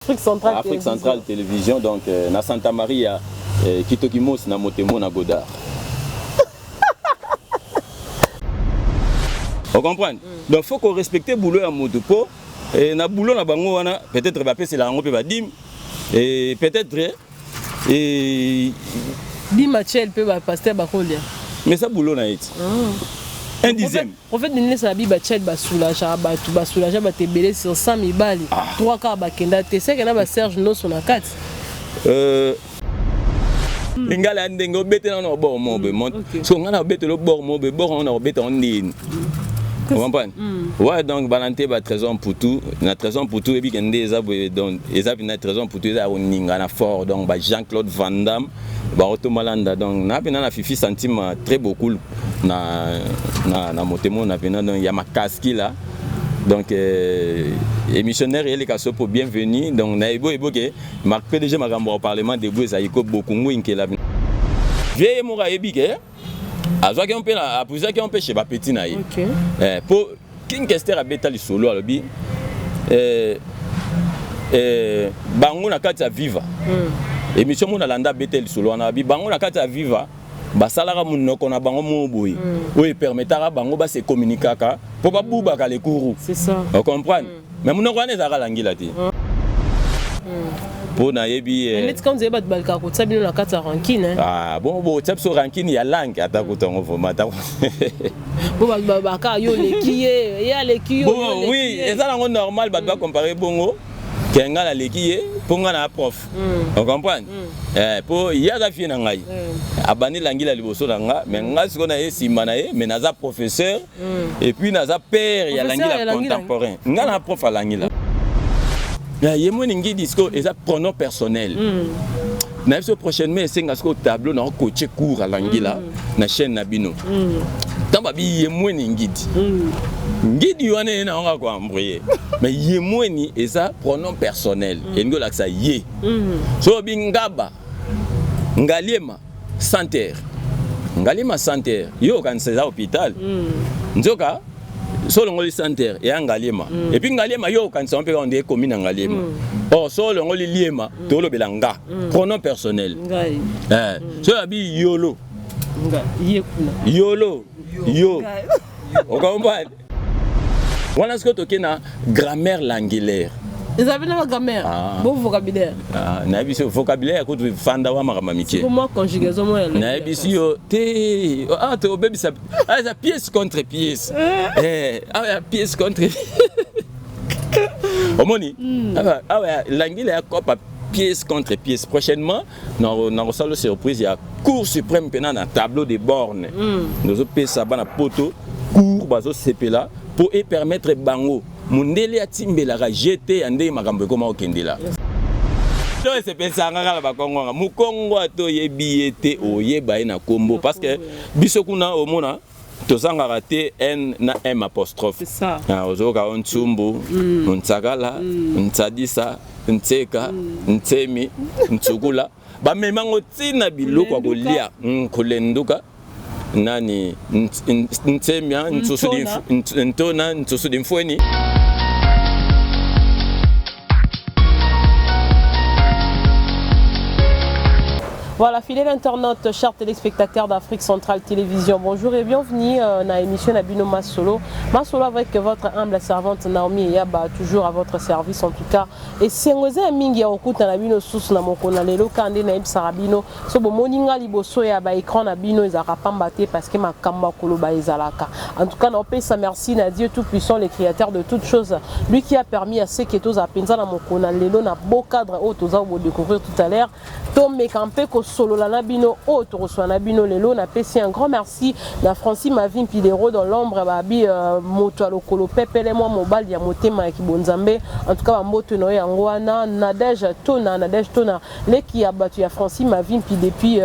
Afrique Centrale Afrique Centrale Télévision, donc na Santa Maria, Kitokimos na Motemo na Godard. Vous comprenez? Donc il faut qu'on respecte le boulot à Motopo. Et na boulot na bango wana peut-être va passer la ngope ba dim et peut-être et Dimachel peut va passer ba kolia. Mais ça boulot na it. Un dixième. En fait, nous ça bi ba chet ba soulage ba tout ba soulage ba te belé sur 100 000 balles. 3 quarts ba kenda te c'est que na ba Serge no son na 4. Lingala ndengo bete na no bord mo be monte. So ngana bete lo bord mo be bord on na bete on ni. Vous comprenez? Ouais, donc Balanté va trésor pour tout. Na trésor pour tout et puis kende eza donc eza na trésor pour tout eza on ninga na fort donc ba Jean-Claude Van Damme ba Otomalanda donc na pena na fifi centime très beaucoup na Motemo na pena donc ya makaski là. Donc émissionnaire et les casso pour bienvenue donc na ebo que Marc PDG makambo au parlement de Boueza iko beaucoup mwinke la. Vieux mora ebike azwa ki on peut la poser qui on peut chez ba petit na ye. OK. Pour King Kester a beta li solo alobi bango na kati ya Viva. Émission mona landa beta li solo na bi bango na kati ya Viva. Basalaka munoko na bango moboyi oui permettra bango ba se communiquer pour ba buba ka le courou. C'est ça. Vous comprenez? Mais munoko ane zaka langila ti. Pour na yebi net quand zeba balka ko tsabino na kata rankine. Ah bon tsabso rankine ya langue atakutongo formata. Bon ba yo le kiye ya le kiyo. Bon oui, et ça normal ba comparer bongo. Kenga la lekiye pour ngana prof. On comprend? Pour yaza fi na ngai. Abani langila liboso na nga, mais nga siko na ye simba na ye, mais naza professeur et puis naza père ya langila contemporain. Nga na prof à langila. Ya yemo ningi disco et ça pronom personnel. Na ce prochainement senga siko tableau na coacher cours à langila na chaîne na bino. Tamba bi yemo ningi. Ngidi wane na nga ko embrouiller. Mais yemweni et ça pronom personnel. Et ngo la ça ye. So bingaba ngaliema santerre. Ngaliema santerre. Yo kan c'est hôpital. Nzoka solo ngoli santerre et ngaliema. Et puis ngaliema yo kan c'est on peut on dit commune ngaliema. Oh solo ngoli liema tolo belanga. Pronom personnel. So abi yolo. Yolo. Yo. On comprend? On a ce que tu as grammaire languilaire. Vous avez une grammaire, bon vocabulaire. Na biso vocabulaire ko tu fanda wa makamamikie. Pour moi conjugaison moi. Na biso te te obebi ça pièce contre pièce. Pièce contre Omoni. Languilaire copa pièce contre pièce. Prochainement, dans salle de surprise, il y a Cour suprême pendant un tableau de bornes. Nous avons ça bana poto cour bazo CP là pour permettre bango mundele atimbela ka jeter ande makambo koma okendela. To se pensa ngaka ba kongo mukongo to yebiete oyeba na kombo parce que biso kuna omona tozanga raté n na m apostrophe. C'est ça. Ozoka ontsumbu, ontsakala, ntsadisa, ntseka, ntsemi, ntsukula. Ba memango tina biloko kolia kolenduka. Nani ntemia ntona ntsusu dimfweni. Voilà, fidèles internautes, chers téléspectateurs d'Afrique Centrale Télévision, bonjour et bienvenue dans l'émission Nabino Masolo. Masolo avec votre humble servante Naomi Yaba, toujours à votre service en tout cas. Et si vous avez mingi ya okuta Nabino sous na mokona lelo kande na ibsarabino, so bo moninga liboso ya ba écran Nabino ezaka pambate parce que ma kamba koloba ezalaka. En tout cas, on paye sa merci na Dieu tout puissant, le créateur de toutes choses, lui qui a permis à ceux qui étaient à penza na mokona lelo na beau cadre au toza vous découvrir tout à l'heure. Tom Mekampe ko solo la nabino autre reçoit nabino lelo na pesi un grand merci na Francis Mavin Pilero dans l'ombre babi moto alokolo pepele moi mobile ya motema ki bonzambe en tout cas moto no yango wana Nadège Tona leki ya batu ya Francis Mavin pi depuis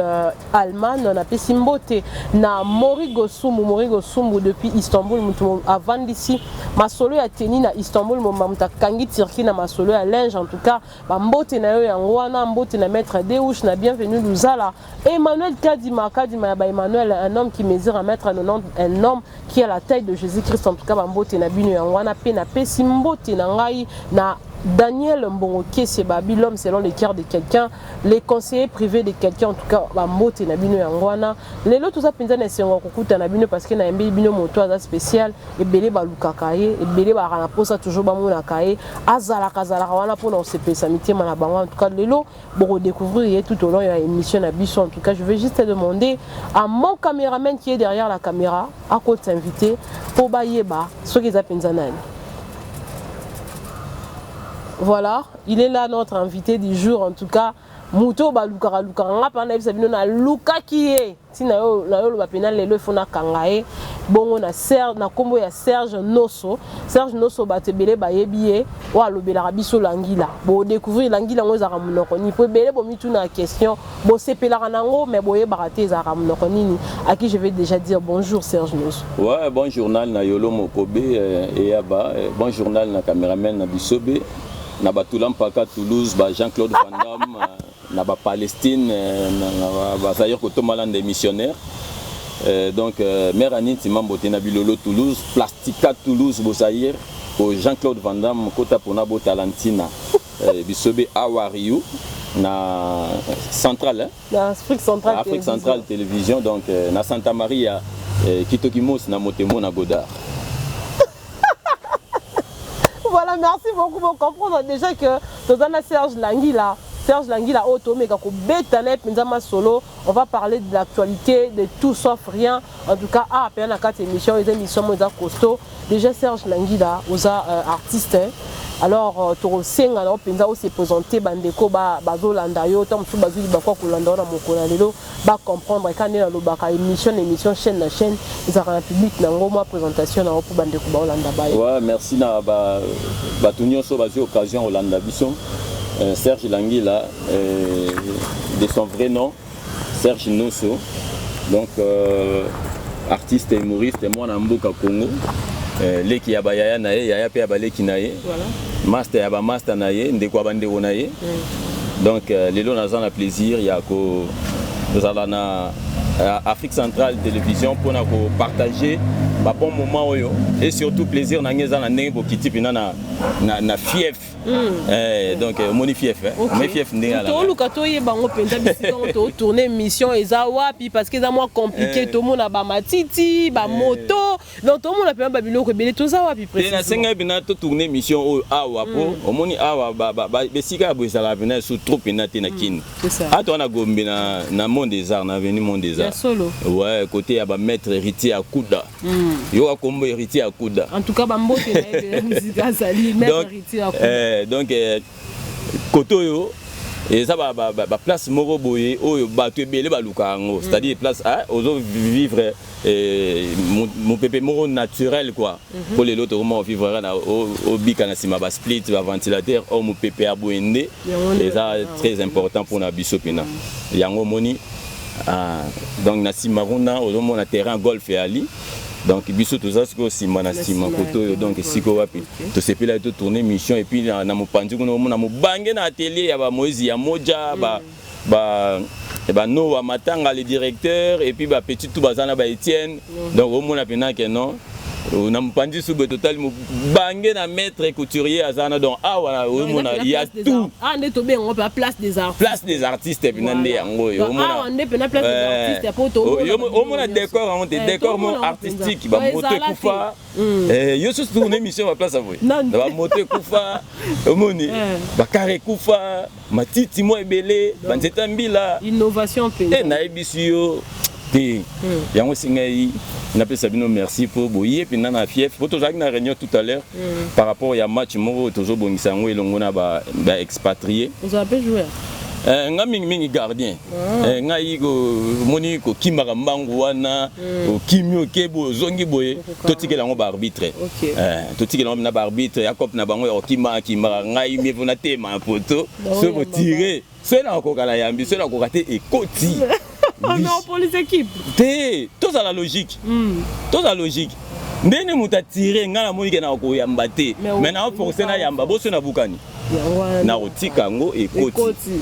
Allemagne na pesi mbote na Morigo Sumbu depuis Istanbul mutu avant d'ici masolo ya teni na Istanbul momamta kangi tirki na masolo ya linge en tout cas ba mbote na yo yango wana mbote na maître Deouche na bienvenue Luzala. Emmanuel Kadima Emmanuel, un homme qui mesure 1m90, un homme qui a la taille de Jésus-Christ, en tout cas, Bambote na bino yangwana pe na pesi mbote na ngai na Daniel Mbongoké, c'est Babi, l'homme selon le cœur de quelqu'un, les conseillers privés de quelqu'un, en tout cas, Mote Nabino Yangwana. Les lots, tout ça, Pinza Nessengo Kukuta Nabino parce qu'il y a un bino moto spécial, et Belé Balukakaye, et Belé Baranaposa, toujours Bamounakaye, Azala Kazala, pour nous séparer samedi, Manabango, en tout cas, les lots, pour découvrir tout au long de l'émission Nabiso. En tout cas, je vais juste te demander à mon caméraman qui est derrière la caméra, à quoi t'inviter, pour Bayeba, ce qu'ils appellent Pinzanani. Voilà, il est là notre invité du jour en tout cas. Muto balukara lukara ngapana bisabino na luka kié. Si na yo lo bapena lelo fona kangae. Bongo na Serge na kombo ya Serge Nosso. Serge Nosso batebele bayebié o alobela biso langila. Bo découvrir langila ngo za ramunoko ni po belé bo mitu na question. Bo sepela ranango mais boye baraté za ramunoko nini. À qui je vais déjà dire bonjour Serge Nosso. Ouais, bon journal na Yolo Mokobe et Aba. Bon journal na caméraman na Bisobe. Na Batulam Paka Toulouse, Jean-Claude Van Damme, na Palestine, na Zahir Kotomalan des missionnaires. Donc, Mère Anine, c'est Mamboté Nabilolo Toulouse, Plastica Toulouse, Bosahir, Jean-Claude Van Damme, Kota Ponabo Talantina, Bisobe Awariou, na Centrale, Afrique Centrale Télévision, donc na Santa Maria, Kitokimos, na Motemo, na Godard. Voilà, merci beaucoup pour comprendre déjà que Tozana Serge Langila, Otomega Betane Pinzama Solo, on va parler de l'actualité, de tout sauf rien. En tout cas, à peine à 4 émissions, les émissions costaud. Déjà Serge Langila, aux artistes. Alors, Torosenga, alors Pinza aussi présenté Bandeko, Bazolanda, yo, Tom Sou Bazou, Bakwa Kolanda, Mokona Lelo, ba comprendre quand il y a l'obaka émission chaîne na chaîne, ils ont un public na ngoma présentation na pour Bandeko Baolanda Baye. Ouais, merci na Batunyo so Bazou occasion Olanda Bisson. Serge Langila, de son vrai nom, Serge Nosso, donc artiste et humoriste, moi na Mboka Congo. Leki ya bayaya na ye yaya pe ya baleki na ye master ya ba master na ye ndeko bandeko na ye donc lelo naza na plaisir ya ko zala na Afrique Centrale Télévision pour na ko partager ba bon moment oyo et surtout plaisir na ngeza na ndenge bokiti pina na fief donc moni fief mais fief ndenge ala to luka to ye bango penza bisiko to tourner mission eza wapi parce que ça moins compliqué tout monde ba matiti ba moto donc tout monde a pe ba biloko belé tout ça wapi précisément na senga bina to tourner mission oyo awa po omoni awa ba besika bo sala bina sous trop pina te na kin c'est ça ato na gombe na monde des arts na venu monde des arts solo ouais côté ya ba maître héritier à Kouda yo a combo héritier à Kouda en tout cas ba mbote na musique azali maître héritier à Kouda donc koto yo et ça ba place moko boye oyo bato ebele baluka ngo c'est-à-dire place ozo vivre mon pépé moko naturel quoi pour les autres comment vivre na au bika na sima ba split ba ventilateur o mon pépé a boende et ça très important pour na biso pina yango moni donc na sima rona ozo mona terrain golf et ali. Donc biso tout ça c'est aussi manasima koto donc siko wapi to sepela to tourner mission et puis na mopanzi ko na mobange na atelier ya ba Moïse ya moja ba no wa matanga le directeur et puis ba petit tout bazana ba Etienne donc au mona pena que non na mopanzi sube total mobange na maître couturier azana donc voilà au mona il y a tout ne to bien on peut place des artistes pena ndé yango au mona on est pena place des artistes pour to au mona décor on décor mon artistique ba moto kufa yo sous tourner mission ba place avoué ba moto kufa omoni ba carré kufa matiti mo ebele ba nzeta mbila innovation pe na ebisio te yango singai na pe sabino merci pour boyer puis na fief pour toujours na réunion tout à l'heure par rapport à match mo toujours bongisa ngo elongo na ba expatrié vous avez joué nga mingi gardien nga yiko moni ko kimaka mbangu wana o kimio kebo zongi boye totikela ngo ba arbitre totikela ngo na ba arbitre yakop na bango o kimaka nga yimi vona tema poto so bo tirer so na ko kala yambi so na ko kate ekoti non pour les équipes tout ça la logique ndene muta tirer nga na moni ke na ko yamba te mais na forcer na yamba bo so na bukani na otika ngo ekoti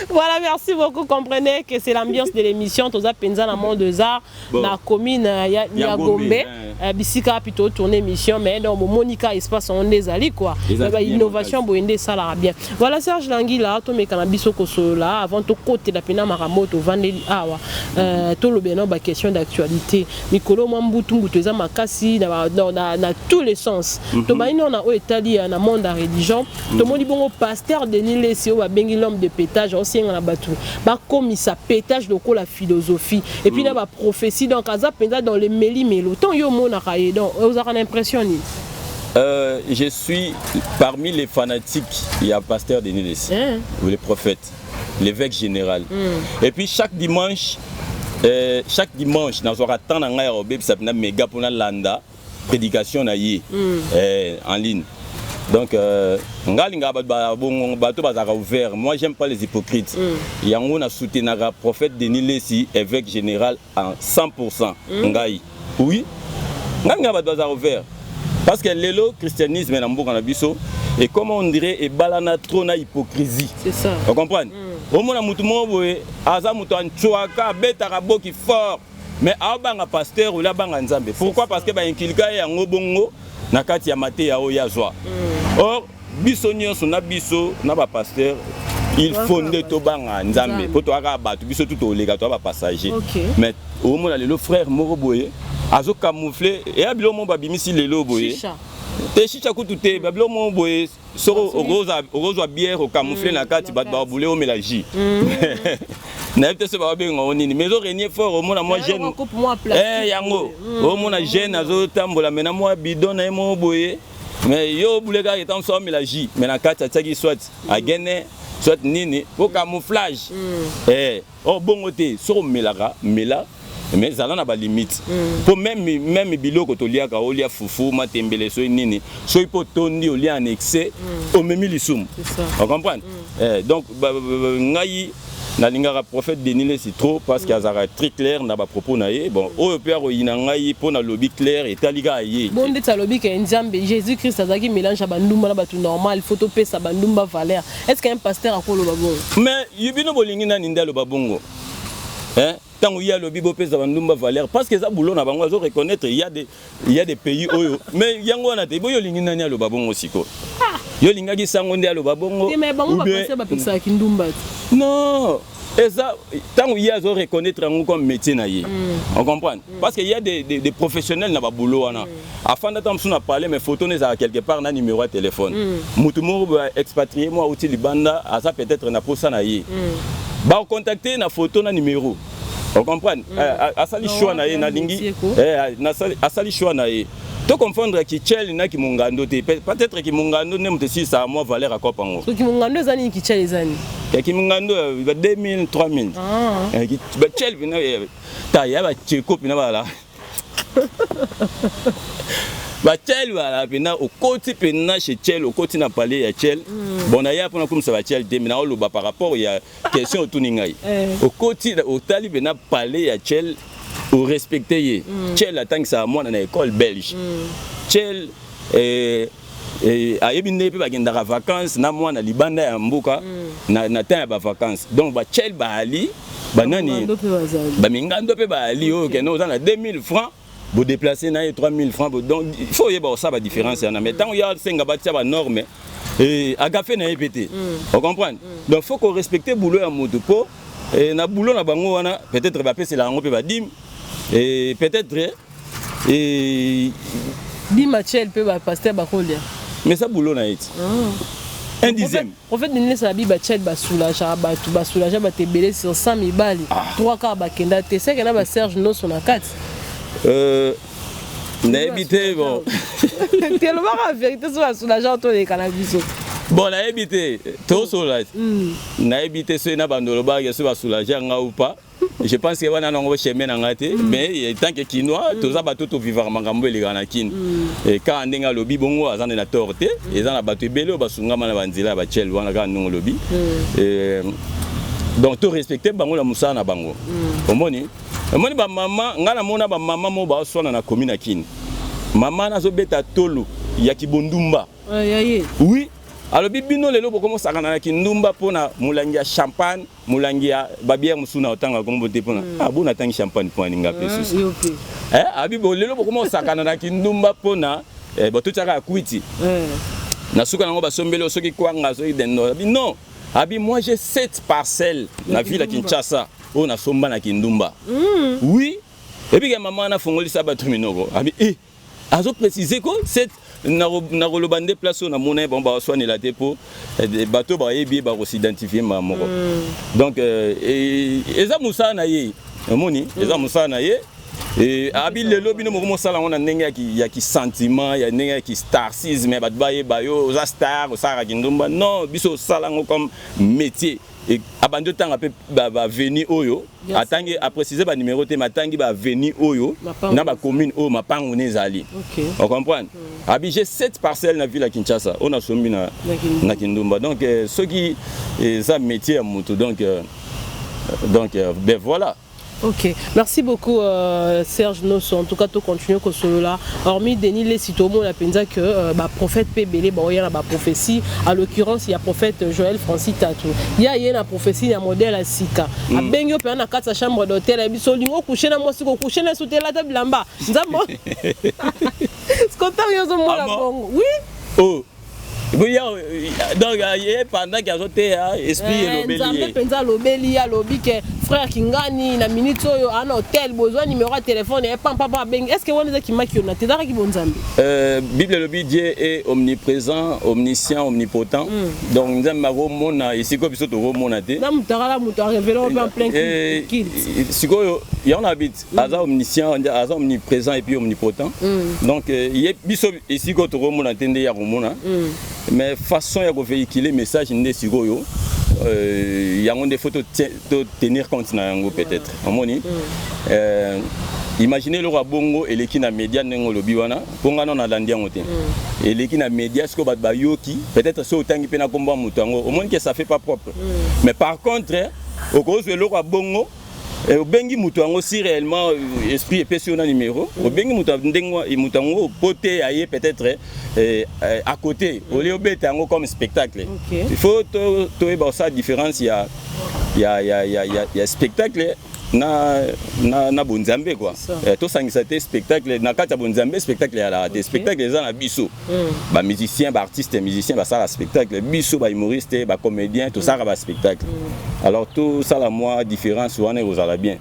Voilà, merci beaucoup. Comprenez que c'est l'ambiance de l'émission. Tous Penza dans le monde des arts, dans la commune Yagombe. Bisika plutôt tourner émission, mais dans Monica espace on des ali quoi. Innovation boende ça la bien. Voilà Serge Langui là, to me cannabis au là avant to côté la pena maramoto vandeli awa. To le beno ba question d'actualité. Nicolo Mambutu Mbuteza makasi dans tous les sens. To ba ino na o etali na monde à religion. To moni bongo pasteur Denis Lesio ba bengi l'homme de pétage ancien na batu. Ba comme ça pétage de la philosophie et puis là ba prophétie donc aza penza dans les méli-mélo. Ton yo mona kaye donc vous avez l'impression ni je suis parmi les fanatiques, il y a pasteur Denis Lesio, le prophète, l'évêque général. Et puis chaque dimanche dans un temps dans Nairobi ça na méga pour na landa prédication na yi en ligne. Donc ngalinga bato bazaka ouvert. Moi j'aime pas les hypocrites. Yango na soutenaka prophète Denis Lesio, évêque général en 100%. Ngai. Oui. Ngalinga bato bazaka ouvert. Parce que le christianisme est dans biso et comme on dirait et balana trop na hypocrisie. C'est ça. Vous comprenez? Au moins mutu mo boye aza mutu anchoaka betaka boki fort mais abanga pasteur ou la banga nzambe. Pourquoi? Parce que ba inkilika yango bongo na kati ya mate ya oya zwa. Or biso nyonso na biso na ba pasteur il faut ndeto banga nzambe po to aka batu biso tout olega to ba passager. Mais au moins le frère moko boye azo camoufler et abilo mo babimisi lelo boye te chicha kutute babilo mo boye soro roza bière au camoufler na kati bat ba boule au mélange na peut se ba benga onini mais au renier fort au mona moi jeune yango au mona jeune azo tambola mena moi bidon na mo boye mais yo boule ga etant so mélange mais na kati ataki soit agene soit nini au camouflage oh bongote soro melaka mela mais ça n'a pas de limite. Pour même biloko to liaka olia fufu matembele so nini so ipo tondi olia en excès au même lisum. On comprend? Donc ngai na lingara prophète Denis Lesio trop parce qu'il y a très clair na ba propos na ye bon o père o ina ngai pour na lobby clair et taliga ye. Bon de ta lobby que nzambe Jésus Christ azaki mélange bandumba na batu normal photo pesa bandumba valeur. Est-ce qu'un pasteur a ko lo babongo? Mais yibino bolingi na ninda lo babongo. Hein? Tant qu'il y a le bibo pèse bandumba valeur parce que ça boulot na bango reconnaître il y a des pays oyo mais yango na te boyo lingi nani lo babongo siko yo linga ki sango ndia lo babongo mais bango ba passer ba pesa ki ndumba non et ça tant qu'il y a reconnaître yango comme métier na ye on comprend parce qu'il y a des professionnels na ba boulot wana afin d'attendre sous na parler mais photo n'est à quelque part na numéro de téléphone mutu mo expatrié moi outil libanda à ça peut-être na posa na ye ba contacter na photo na numéro. On comprend? Asali choix na ye na lingi asali choix na ye. To confondre ki chel na ki mungando te peut-être ki mungando ne mutesi sa moi valeur à quoi pango. So ki mungando zani ki chel zani. Ki mungando 2000 3000. Ki ba chel vina ta ya ba cheko pina bala. Ba chel wala pina au côté pina chez chel au côté na palais ya chel bon na ya pona comme ça va chel de mina lo ba par rapport il y a question tout ningai au côté au tali pina palais ya chel au respecter ye chel attend ça moi na école belge chel ayebi ne pe ba genda ka vacances na moi na libanda ya mbuka na temps ba vacances donc ba chel ba ali banani ba mingando pe ba ali o ke no za na 2000 francs. Vous déplacez 3000 francs, donc il faut y avoir ça la différence. Mais tant qu'il y a 5 normes, et à café n'a pété. Vous comprenez? Donc il faut qu'on respecte le boulot à Motopo. Et na boulot na bango wana peut-être va passer la ngope va dim et peut-être Dimachel peut va passer bakolia. Mais ça boulot na été. Un dixième. En fait, nous avons dit que nous avons soulagé sur 100 000 balles. 3 quarts de kenda. Tu sais que nous avons Serge Nos sur la 4. N'habité bon. Tellement la vérité sur la soulagé autour des cannabis. Bon, n'habité. Trop soulagé. N'habité sur une bandolo bague sur la soulagé ou pas. Je pense que on a un chemin en raté, mais tant que Kinois, tous les bateaux vivants mangambo les ganakin. Et quand on a lobby bongo, on a na torte, et on a battu bello, basunga mana banzila, bachel, on a gagné non lobby. Donc tout respecter bango la musa na bango. Omoni, omoni ba maman, ngana mona ba maman mo ba sona na commune Kin. Maman na zo beta tolo ya kibondumba. Oui. Oui. alors bibino lelo boko mosaka na kindumba pona mulangia champagne mulangia babière musuna otanga kombo te pona abuna tangi champagne pona ninga pesusu abi bo lelo boko mosaka na kindumba pona bato tsaka kwiti na suka nango basombelo soki kwanga soki dendo abi non abi moi j'ai 7 parcelles na ville à Kinshasa on a somba na kindumba oui et puis maman na fongoli sa bato minoko abi azo préciser ko 7 na rolobande place na mona bon ba soigner la tepo bato ba yebi ba s'identifier mamoko donc eza musa na ye moni eza musa na ye abi lelo bino mo sala on a ndenge ya ki sentiment ya ndenge ya ki starsisme ba baye bayo za star osara kindumba non biso sala ngo comme métier et abando tanga pe ba veni oyo atangi a préciser ba numéro te matangi ba veni oyo na ba commune o mapango nezali on comprend abi j'ai 7 parcelles na ville à Kinshasa on a sombi na kindumba donc ce qui ça métier à moto donc ben voilà. Ok, merci beaucoup Serge Nosso. En tout cas, tu continues comme cela. Hormis Denis Lesitomo, on a pensé que le prophète Pébélé, il y a une prophétie. À l'occurrence, il y a le prophète Joël Francis Tatou. Il y a une prophétie, il y a un modèle à Sika. À Bengo, il y a une carte chambre d'hôtel. Il y a une coucher dans moi, coucher dans la table là-bas. C'est ce qu'on t'a dit oui. Oh. Oui, donc pendant qu'il y a un esprit et l'obéli, frère Kingani, la minute un hôtel, besoin numéro de téléphone et pam. Est-ce que vous avez qui maki on a t'es qui bon zambi? Bible le Dieu est omniprésent, omniscient, omnipotent. Donc nous avons mona ici comme biso to mona te. Na mutara muto révéler en plein kids. Siko il y en habite. Aza omniscient, aza omniprésent et puis omnipotent. Donc il est biso ici ko to mona tende ya mona. Mais façon ya véhiculer message ndé sikoyo il y a des photos tenir compte na yango peut-être amoni imaginez le roi bongo et l'équipe na média nengo lobi wana ponga non na landi yango te et l'équipe na média ce que ba yoki peut-être so tangi pe na komba mutango au moins que ça fait pas propre mais par contre au cause le roi bongo au bengi mutango si réellement esprit épais na numéro au bengi mutango poté aye peut-être à côté au lieu betango comme spectacle il faut to ça différence il y a spectacle na bonzambe quoi to sangisa te spectacle na kata bonzambe spectacle ya la des spectacles les na biso ba musicien ba artiste musicien ba ça spectacle biso ba humoriste ba comédien tout ça ba spectacle alors tout ça la moi différence on est aux ala bien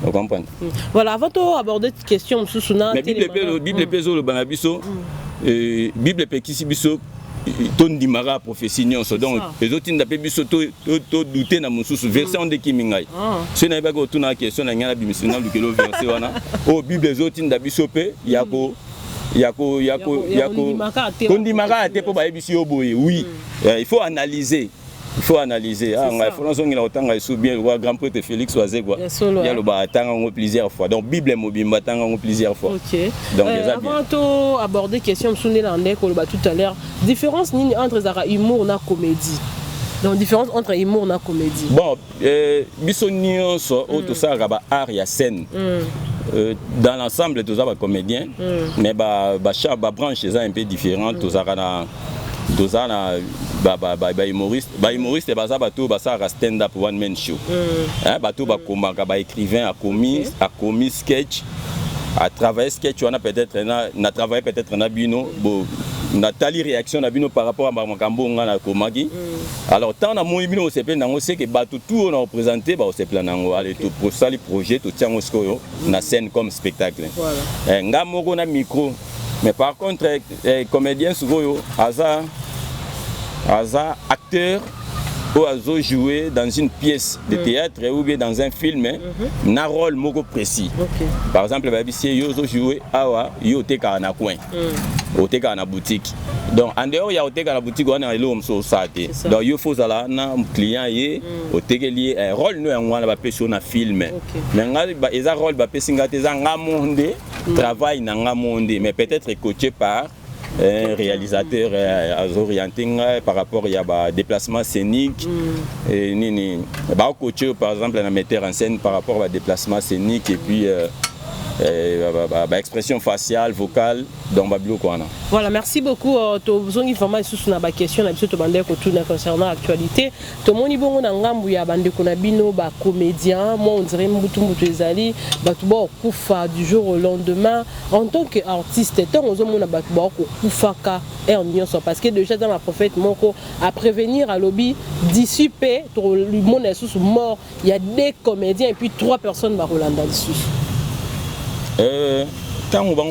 vous comprenez voilà avant de aborder cette question sousuna Bible peso le banabiso Bible pe kisi biso ton dimara prophétie nyonso donc les autres n'appellent biso to douter na mususu version de kimingai ce n'est pas que tout na question na ngala bimisina lukelo version wana oh Bible les autres ndabiso pe yako kondimaka te po ba ebisi oboye oui il faut analyser ah on a France on a autant sous bien le grand prêtre Félix Oazé quoi il y a le batang plusieurs fois donc Bible mobimba tang plusieurs fois donc avant de aborder question souné landé ko ba tout à l'heure différence ni entre zara humour na comédie donc différence entre humour na comédie bon biso nyonso o to ça ba art ya scène dans l'ensemble tous ça comédien mais ba branche c'est un peu différent tous ça na humoriste baza bato basara stand up one man show bato bakomaka ba écrivain a commis sketch a travaillé sketch on a peut-être na travaillé peut-être na bino na tali réaction na bino par rapport à makambo ngana komaki alors tant na mo bino se plaindre ngo c'est que bato tout on a représenté ba se plaindre ngo aller tout pour ça les projets tout tiens ngo na scène comme spectacle voilà ngamoko na micro mais par contre comédien souvent Aza acteur ou azo jouer dans une pièce de théâtre ou bien dans un film na rôle moko précis par exemple babisier yo zo jouer awa yo teka na coin oteka na boutique donc en dehors ya oteka na boutique on a elo mso sate donc yo faut ala na client ye oteka lié un rôle no ngwana ba peso na film mais ngali ba eza rôle ba pesinga te za ngamonde travail na ngamonde mais peut-être coaché par un réalisateur orienté par rapport à déplacement scénique et nini coaché par exemple un metteur en scène par rapport à déplacement scénique et puis expression faciale, vocale, donc voilà, merci beaucoup. Tu as besoin d'informations sur la question, concernant l'actualité. Tout le monde est bon, il y a des comédiens, moi on dirait que du jour au lendemain, en tant qu'artiste, parce que déjà dans la prophète, à prévenir à lobby, dissiper, tout le monde est mort, il y a des comédiens et puis 3 personnes qui vont dessus. Quand on va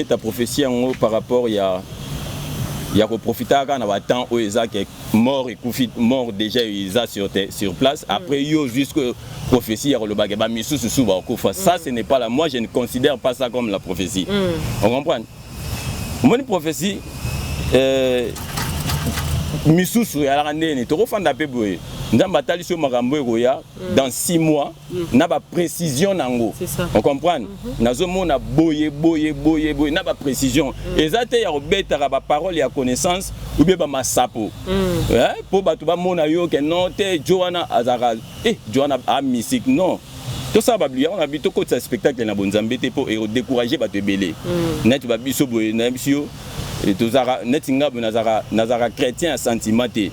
ta prophétie par rapport il y a profiter quand on va temps où Isaac est mort et mort déjà Isaac sur place après yo jusque prophétie il y a le bagage misu sous ça ce n'est pas là, moi je ne considère pas ça comme la prophétie. On comprend? Mon prophétie misu sous ya la ndene to fanda pe boye ndamba taliso makambo ekoya dans 6 mois na ba précision nango. On comprend? Nazo mona boye na ba précision ezate ya obeta ba parole ya connaissance ou bien ba masapo pour batu ba mona yo ke non te Joanna azara Joanna a musique non tout ça ba blia on a bito ko spectacle na bonzambe te pour décourager ba te belé net ba biso boye na biso et tout ça netinga nazara chrétien sentimenté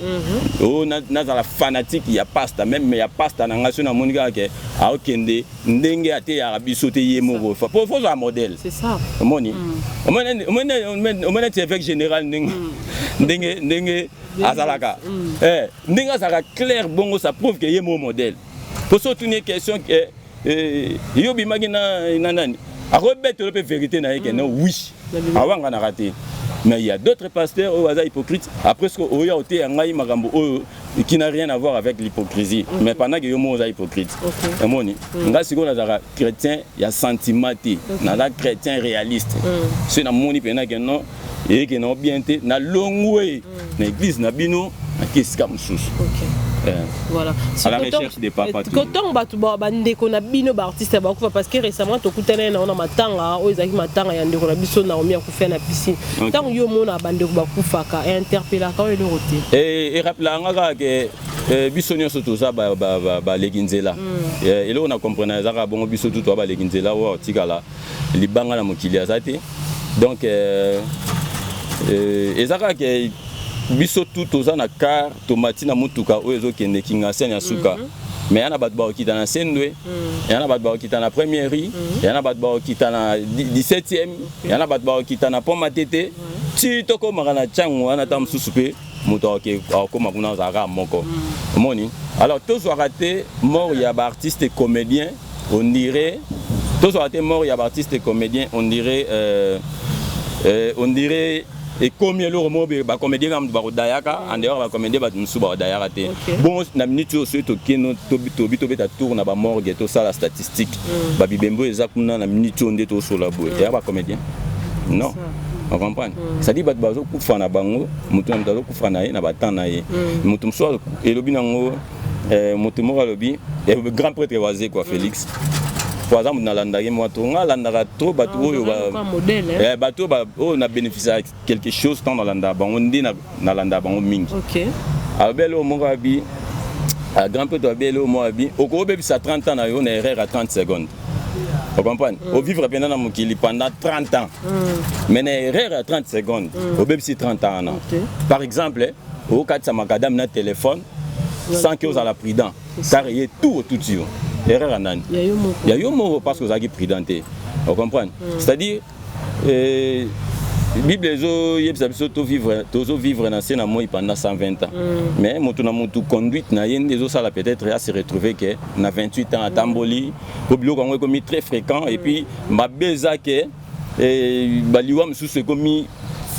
oh nazara fanatique il y a pasta même mais il y a pasta na ngation na monika ke a okende ndenge ate ya biso te yemo faut un modèle c'est ça moni on est évêque général ndenge azalaka ndenge azalaka clair bongo ça prouve que yemo modèle pour surtout une question que yo bimagi na nani a rebête le vérité na yeke non oui awanga na raté. Mais il y a d'autres pasteurs qui sont hypocrites. Après, qui n'a rien à voir avec l'hypocrisie. Mais pendant que nous sommes hypocrites, nous sommes chrétiens, il y a sentiment, nous sommes chrétiens réalistes. Si nous sommes bien été, nous longue way, l'église, nous sommes qu'est-ce que nous voilà. À la recherche des papas. Quand on va artiste parce que récemment tu as na matanga o ezaki matanga ya ndeko na biso na omi akufia na piscine. Tant yo mona bande ko bakufaka interpella ka le roté. Et rappela ngaka ke biso nyonso toza ba leginzela. Et là on a compris ezaka bongo biso tout ba leginzela o tikala libanga na mokili azate. Donc ezaka ke biso tout aux na car tomati na mutuka oyo kende kinga senya suka mais yana bat ba okita na sendwe yana bat ba okita na première rue yana bat ba okita na 17e yana bat ba okita na poma tete ti toko makana changu ana tam susupe muto ke akoma kuna zaka moko moni alors tous ont raté mort ya ba artiste et comédien on dirait tous ont raté mort ya ba artiste et comédien on dirait et combien le mot ba comédien comme ba dayaka en dehors ba comédien ba musuba dayaka te bon na minute au suite okeno tobi ta tour na ba morgue to ça la statistique ba bibembo ezakuna na minute onde to so la boy ya ba comédien non on comprend ça dit ba bazo kufa na bango mutu na bazo kufa na ye na batana ye mutu mso elobi nango mutu mo lobi grand prêtre wazé quoi Félix. Par exemple, dans l'andagé, moi, on a l'andagé trop, bateau, on a bénéficié de quelque chose dans l'andagé, on dit dans l'andagé, on ming. Ok. À Bello, mon abi, à grand peu de Bello, mon abi, au gros bébé, ça 30 ans, on est erreur à 30 secondes. Vous comprenez? Au vivre pendant 30 ans. Mais on est erreur à 30 secondes. Au bébé, c'est 30 ans. Par exemple, au cas de sa macadam, na téléphone, sans que vous ayez la prudence, car il y a tout sur. Erreur en âne. Il y a eu un mot parce que vous avez pris denté. Vous comprenez? C'est-à-dire, Bible vivre dans ce monde pendant 120 ans. Mais mon conduite peut-être à se retrouver que na 28 ans à Tamboli, au bureau comme très fréquent et puis ma bezake et baliwam sous ce commis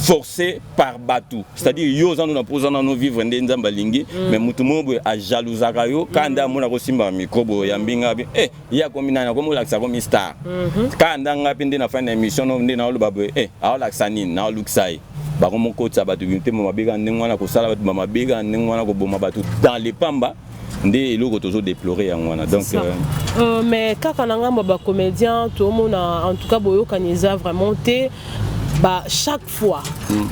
forcé par bateau, c'est-à-dire yo nous na posant dans nos vivre ndenza balingi mais mutu mobo a jalousa yo kanda mona ko simba microbo ya mbinga bi ya komina na komo laksa comme star kanda ngapi ndina fin d'émission no ndina lo babo a laksa nini na luksai ba ko moko tsa batu te mo mabega ndengwana ko sala batu mabega ndengwana ko boma batu dans les pamba ndé eloko tozo déplorer ya ngwana donc mais kaka na ngamba ba comédien tout le monde en tout cas boyo kaniza vraiment té chaque fois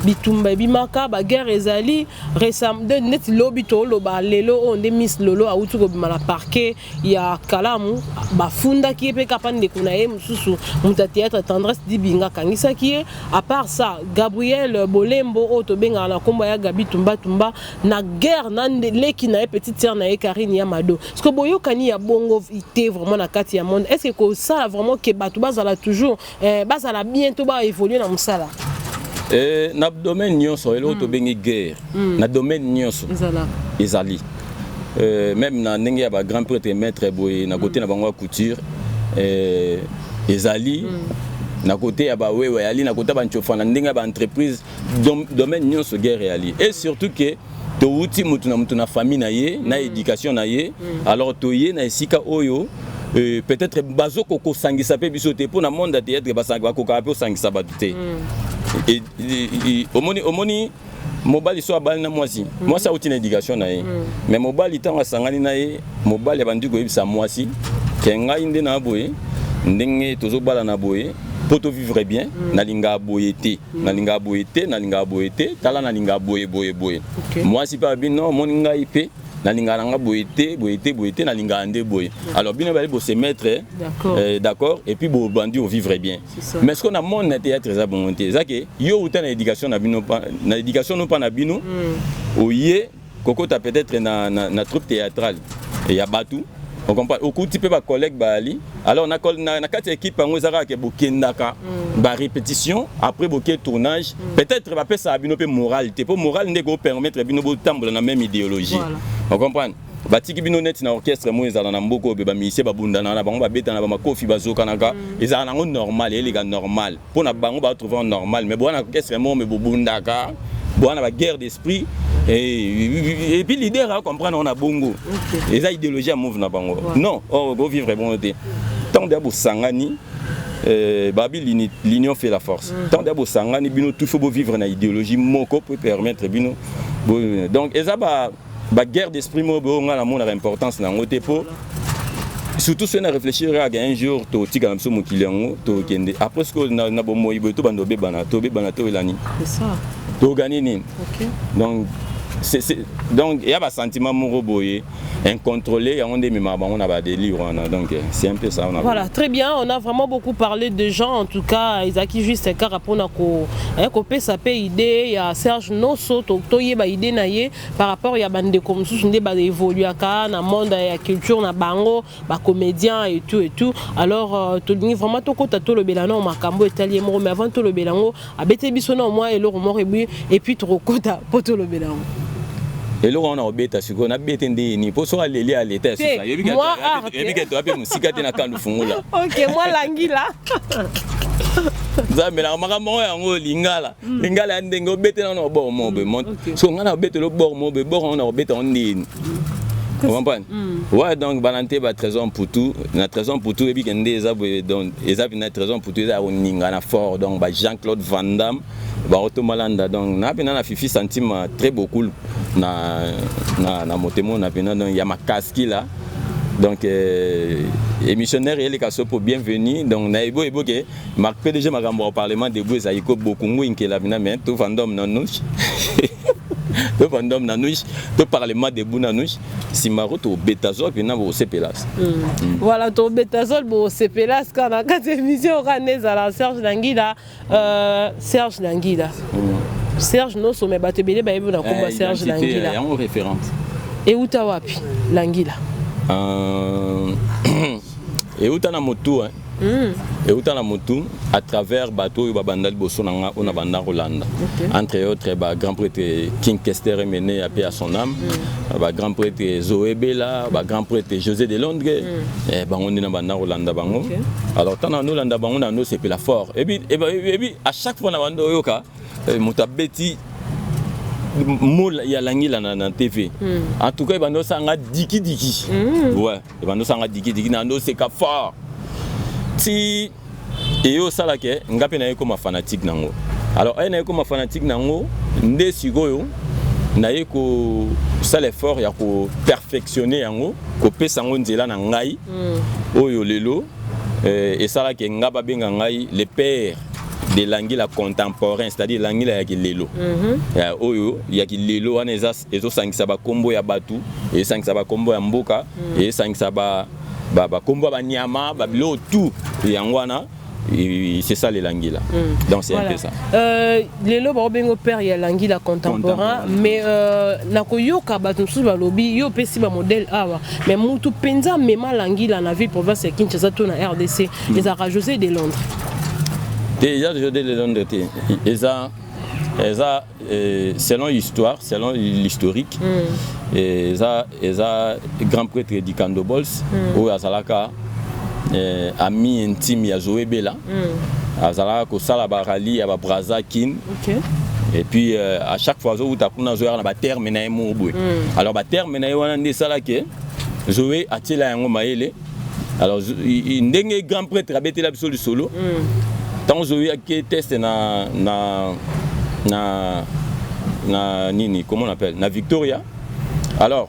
bitumba bimaka ba guerre ezali récemment de net lobby to loba lelo on de miss lolo a utu ko bimala parquet ya kalamu ba funda ki pe kapande kuna ye mususu muta théâtre tendresse dibinga kangisa ki à part ça Gabriel Bolembo oto benga na komba ya Gabi Tumba Tumba na guerre na leki na petite sœur na Karine Yamado parce que boyo kani ya bongo ité vraiment na kati ya monde est-ce que ça vraiment que batu bazala toujours bazala bientôt ba évoluer na musala na domaine nyonso elo to bengi guerre na domaine nyonso ezali même na ndenge ya ba grand prêtre maître boy na côté na bango couture ezali na côté ya ba wewe ali na côté ba nchofana ndenge ba entreprise domaine nyonso guerre ali et surtout que to uti mutu na famille na ye na éducation na ye alors to ye na esika oyo peut-être bazo koko sangisa pe biso te pour na monde de théâtre ba koka pe sangisa ba te et omoni mobali so abali na mwasi mwasi auti na éducation na ye mais mobali tanga sangani na ye mobali abandi ko yebisa mwasi ke ngai nde na boye ndenge tozo bala na boye pour vivre bien nalinga boyete nalinga boyete tala nalinga boye mwasi pa bino moninga ipe nalinga nanga boyete nalinga ande boye alors bino bali bo se mettre d'accord et puis bo bandi au vivre bien mais ce qu'on a mon théâtre za bonté ça que yo uta na éducation na bino na éducation non pas na bino oye kokota peut-être na troupe théâtrale et ya batu on comprend au coup type ba collègue bali alors na quatre équipe ngo zaka ke bokendaka ba répétition après boké tournage peut-être ba pesa bino pe moralité pour morale ndeko permettre bino bo tambola na même idéologie on comprend batiki bino net na orchestre mo ezala na mboko be ba misie ba bundana na bango ba beta na ba makofi bazoka naka ezala nango normal elega normal pour na bango ba trouver normal mais bon na orchestre mo me bobundaka bon na ba guerre d'esprit et puis l'idée à comprendre on a bongo les idéologies à move na bango non on va vivre bon été tant de sangani babi l'union fait la force tant de sangani bino tout faut vivre na idéologie moko pour permettre bino donc eza ba guerre d'esprit mo bo ngala mon importance na ngote po surtout si on a réfléchi à un jour to tika na so mokilengo to kende après ce que na bo moyi to bando be bana to elani c'est ça to gagner ni donc donc il y a un sentiment moroboyé incontrôlé on est même on a pas de délire donc c'est un peu ça voilà très bien on a vraiment beaucoup parlé de gens en tout cas Isaki juste car rapport na ko ça peut idée il y a Serge Nosso to yeba idée na ye par rapport il y a bande comme sous ndé ba évoluer aka na monde ya culture na bango ba comédien et tout alors to ni vraiment to kota to le belano makambo italien mais avant to le belango abete biso na moi et le mort et puis to kota poto le belango et là on a obéta sur on a bêté ni pour soit aller à l'état sur ça yebi que tu as bien musika te na kandu fungula OK moi langila za mela makambo yango lingala ndenge obété na bo mobe so ngana obété le bord mobe bord on a obété on ndini vous comprenez ouais donc balanté ba trésor pour tout na trésor pour tout et puis que ndeza donc ezab na trésor pour tout za oninga na fort donc ba Jean-Claude Van Damme ba Otomalanda donc na pena na fifi sentiment très beaucoup na motemo na pena donc ya makaski là donc émissionnaire et les casso pour bienvenue donc na ebo que marque PDG makambo au parlement de Bouza iko beaucoup ngwinke la bina mais tout Van Damme nanouche to bandom nanouche to parlement de bunanouche si maroto betazol pena bo sepelas voilà to betazol bo sepelas kana ka émission raneza la Serge Langila Serge Nosso me batebele ba yebo na komba Serge Langila ya en référente et uta wapi Langila et uta na motu et autant la moto à travers bateau et babandal bosonanga on a banda Rolanda entre autres ba grand prêtre King Kester mené à son âme ba grand prêtre Zoé Bella ba grand prêtre José de Londres et ba on est na banda Rolanda bango alors tant na Rolanda bango na no c'est la fort et puis à chaque fois na banda yoka mutabeti mol ya langila na TV en tout cas bando sanga diki ouais bando sanga diki na no c'est ka fort si et au salake ngape na yeko ma fanatique nango alors na yeko ma fanatique nango nde sigoyo na yeko ça l'effort ya ko perfectionner yango ko pesa ngo nzela na ngai oyo lelo et salake ngaba benga ngai le père de l'angila contemporain, c'est-à-dire l'angila ya kilelo. Oyo ya kilelo wana ezo sangisa ba kombo ya batu, et sangisa ba kombo ya mboka, et sangisa ba kombo ba nyama, ba bilo tout yangwana. C'est ça les langues là. Donc c'est un peu ça. Les lois bengo père ya langue la contemporain, mais nakoyoka batu sous ba lobby yo pesi ba modèle awa. Mais mutu penza mema langue la na ville province ya Kinshasa to na RDC, les a José de Londres. Déjà José de Londres selon l'histoire, selon l'historique, ils a grand prêtre du Candobols ou Azalaka ami intime ya Zoé Bela, Azala Kosala Barali, Aba Braza Kin. Et puis à chaque fois où tu as pris un terme, alors le terme est salake. Zoé a tiré un maïle. Alors il y a un grand prêtre qui a été là sur le solo. Tant Zoé a été testé comment on appelle, na Victoria. Alors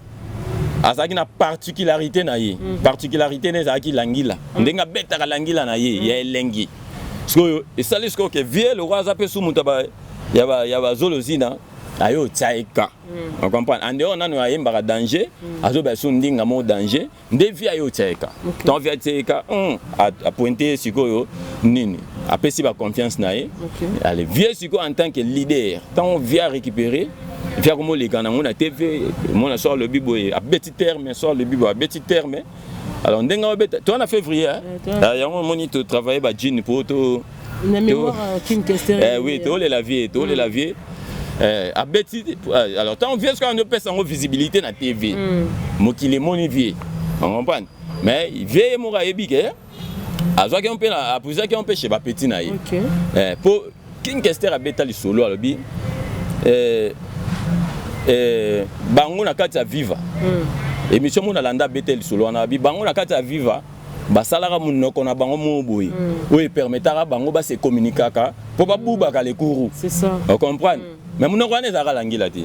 azaki na particularité na ye. Particularité na zaki langila. Ndenga beta langila na ye, ya elengi. Parce que ça laisse que vieux le roi zape sous mutaba yaba zolozina ayo tsaika. On comprend. Ande on a no ayemba danger, azo ba sou ndinga mo danger, nde via yo tsaika. Tant via tsaika a pointer sikoyo nini. Apesi ba confiance na ye. Allez, vieux siko en tant que leader, tant on vient récupérer via comme les gars on a TV, mon sort le bibo à petit terme, sort le bibo à petit terme. Alors ndenga beta, toi en février, il y a un moniteur travailler ba jean pour to na mémoire Kim Kester. Oui, to les lavier. À petit alors tant vieux qu'on ne peut sans visibilité na TV. Mokile moni vieux. On comprend. Mais vieux mora ebike. Azwa ki on peut la poser qui on peut chez ba petit na ye. Pour Kim Kester a beta li solo alobi bango na kati ya viva émission mona landa betel solo wana bi bango na kati ya viva basalaka munoko na bango moboyi oyo permettra bango ba se communiquer pour ba bubaka les courroux. C'est ça. On comprend. Mais munoko wana ezaka langila te.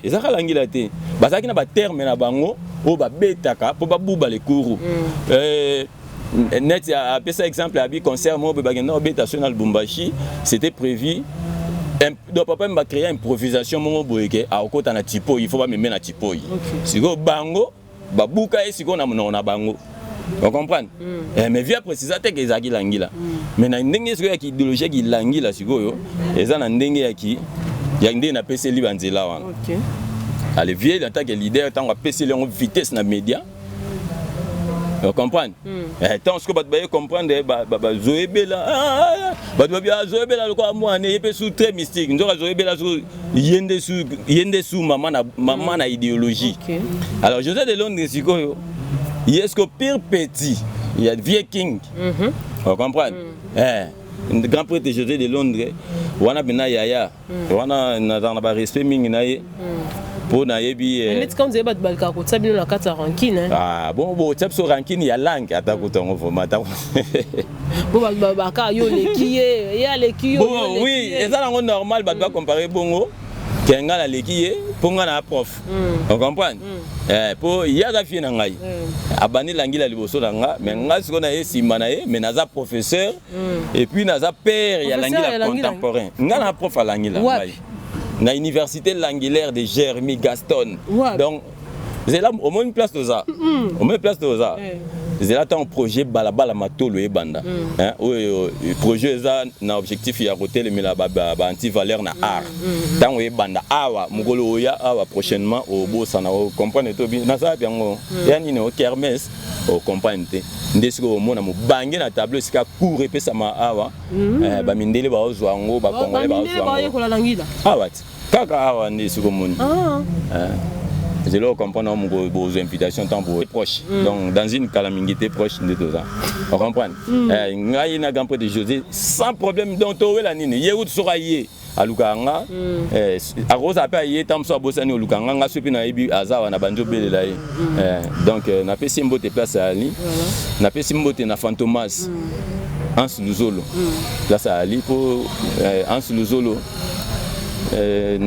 Ezaka langila te. Basaki na ba terme na bango o ba betaka pour ba buba les courroux. Net a pesa exemple à bi concert mo be bagenda beta sur Lubumbashi, c'était prévu. Donc papa m'a créé une improvisation mon boyeke à okota na tipo il faut pas me mettre na tipo siko bango babuka et siko na bango on comprend mais via préciser que ezaki langila mais na ndenge siko ya ki idéologie ki langila siko yo eza na ndenge ya ki ya ndenge na PC libanzela wana allez vieux en tant que leader tant on PC le vitesse na média. On comprend. Tant que vous comprendre, Zoé Bela, Zoé Bela, le quoi moi, n'est pas sous très mystique. Nous avons Zoé Bela sous yende sous maman na idéologie. Alors José de Londres, il est ce que pire petit, il y a vieux king. On comprend. Le grand prêtre José de Londres, wana bina yaya, wana na ba respect mingi na ye. Pour nayebi quand vous avez balka ko tsabino na kata rankine bon tsabso rankine ya langue atakutongo formata bon ka yo lekiye ya lekiyo oui ezala ngo normal ba comparer bongo kenga la lekiye ponga na prof on comprend pour yaga fi na ngai abani langila liboso na nga mais nga siko na ye simba na ye mais naza professeur et puis naza père ya langila contemporain nga na prof à langila ngai na université langilaire de Jérémy Gaston. Donc c'est là au moins une place de ça. Au moins une place de ça. C'est là ton projet balabala matolo e banda. Hein projet ça na objectif ya hôtel mais la anti valeur na art. Tant e banda awa mugolo ya awa prochainement au bossa na comprendre to bien na ça bien ngo. Yani no kermesse au comprendre. Ndesiko mona mo bange na tableau sika court epesa ma awa. Ba mindele ba ozwa ngo ba kongole ba ozwa ngo. Awa kaka awa ndesiko moni. Je leur comprends vos invitations tant pour proches. Donc dans une calamité proche de tout ça. On comprend. Ngai na grand prêtre de José sans problème donc to la nini. Yéout soraye à Lukanga. A Rosa pa yé tam so bosani au Lukanga nga sopi na ebi azawa na banjo belela ye. Donc na pesi mbote place à Ali. Na pesi mbote na Fantomas. Hans Luzolo. Place à Ali pour Hans Luzolo. Et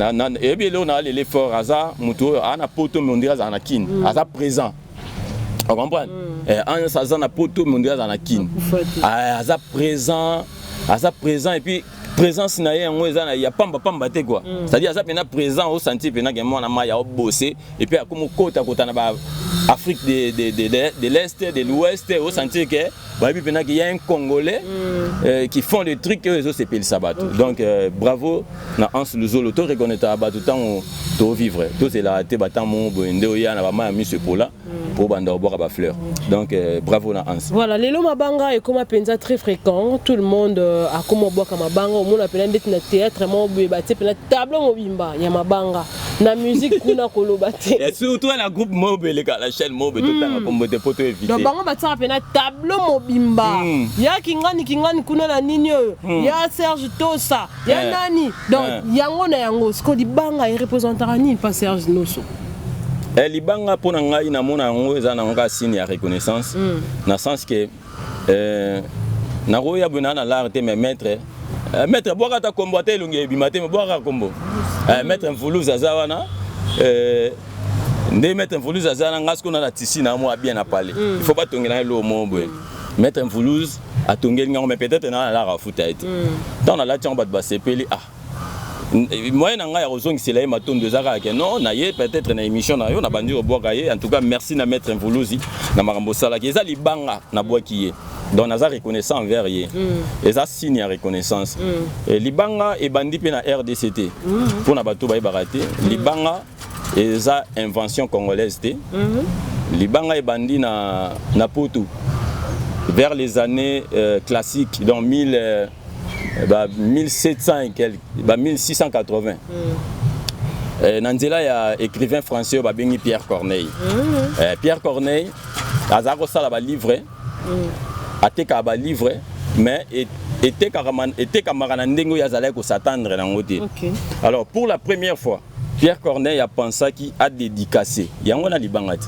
bien là on a l'effort Aza muto ana poto mondial za na kin Aza présent on comprend en ça na poto mondial za na kin Aza présent aza présent et puis présence na ye ngo eza na ya pamba te quoi. C'est-à-dire aza pena présent au senti pena que moi na ma ya bosser et puis comme kota na ba Afrique de l'Est, de l'Ouest, au senti que il y a un Congolais qui font des trucs que les autres c'est le sabbat. Donc bravo na Hans Luzolo, to reconnaître à tout temps to vivre. Tout c'est la te batam mon bondo ya na ba ma mis ce pour là pour banda boire ba fleur. Donc bravo na Hans. Voilà, les mabanga est comme un penza très fréquent. Tout le monde a comme boire comme mabanga, au monde appelle d'être na théâtre, mo bébati pe na table mobimba, ya mabanga. Na musique kuna kolobate. Et surtout la groupe mobile la chaîne mobile tout temps comme de poto éviter. Donc bango batsa pe na table mobimba. Ya kingani kuna na nini yo. Ya Serge Tosa, ya nani. Donc yango na yango sko di banga il représentera ni pas Serge Noso. Libanga pour ngai na mona yango eza na nga signe ya reconnaissance. Na sens que na roya bona na l'art mais maître boka ta combattre lungi bimate me boka kombo. Maître Mvulu Zazawana ndé Maître Mvulu Zazawana ngasko na la tisi na moi bien à parler. Il faut pas tongela lo mombo. Maître Mvulu a tongeli ngamo mais peut-être na la rafuta été. Dans la tion ba sepeli moi na nga ya ozongi c'est là maton de zara que non na ye peut-être na émission na yo na bandi boka ye en tout cas merci na Maître Mvulu na marambo sala ki eza libanga na boki ye. Donc naza reconnaissant envers ye. Et ça signe à reconnaissance. Et libanga et bandi pe na RDCT. Pour na bato ba barate, libanga et ça invention congolaise té. Libanga et bandi na Poto. Vers les années classiques donc 1700 et quelques, 1680. Nanzela ya écrivain français ba bengi Pierre Corneille. Pierre Corneille azako sala ba livre. Ateka ba livre mais était camarade ndengo yazala ko s'attendre na ngote. Alors pour la première fois Pierre Corneille a pensé qu'il a dédicacé yango na libangati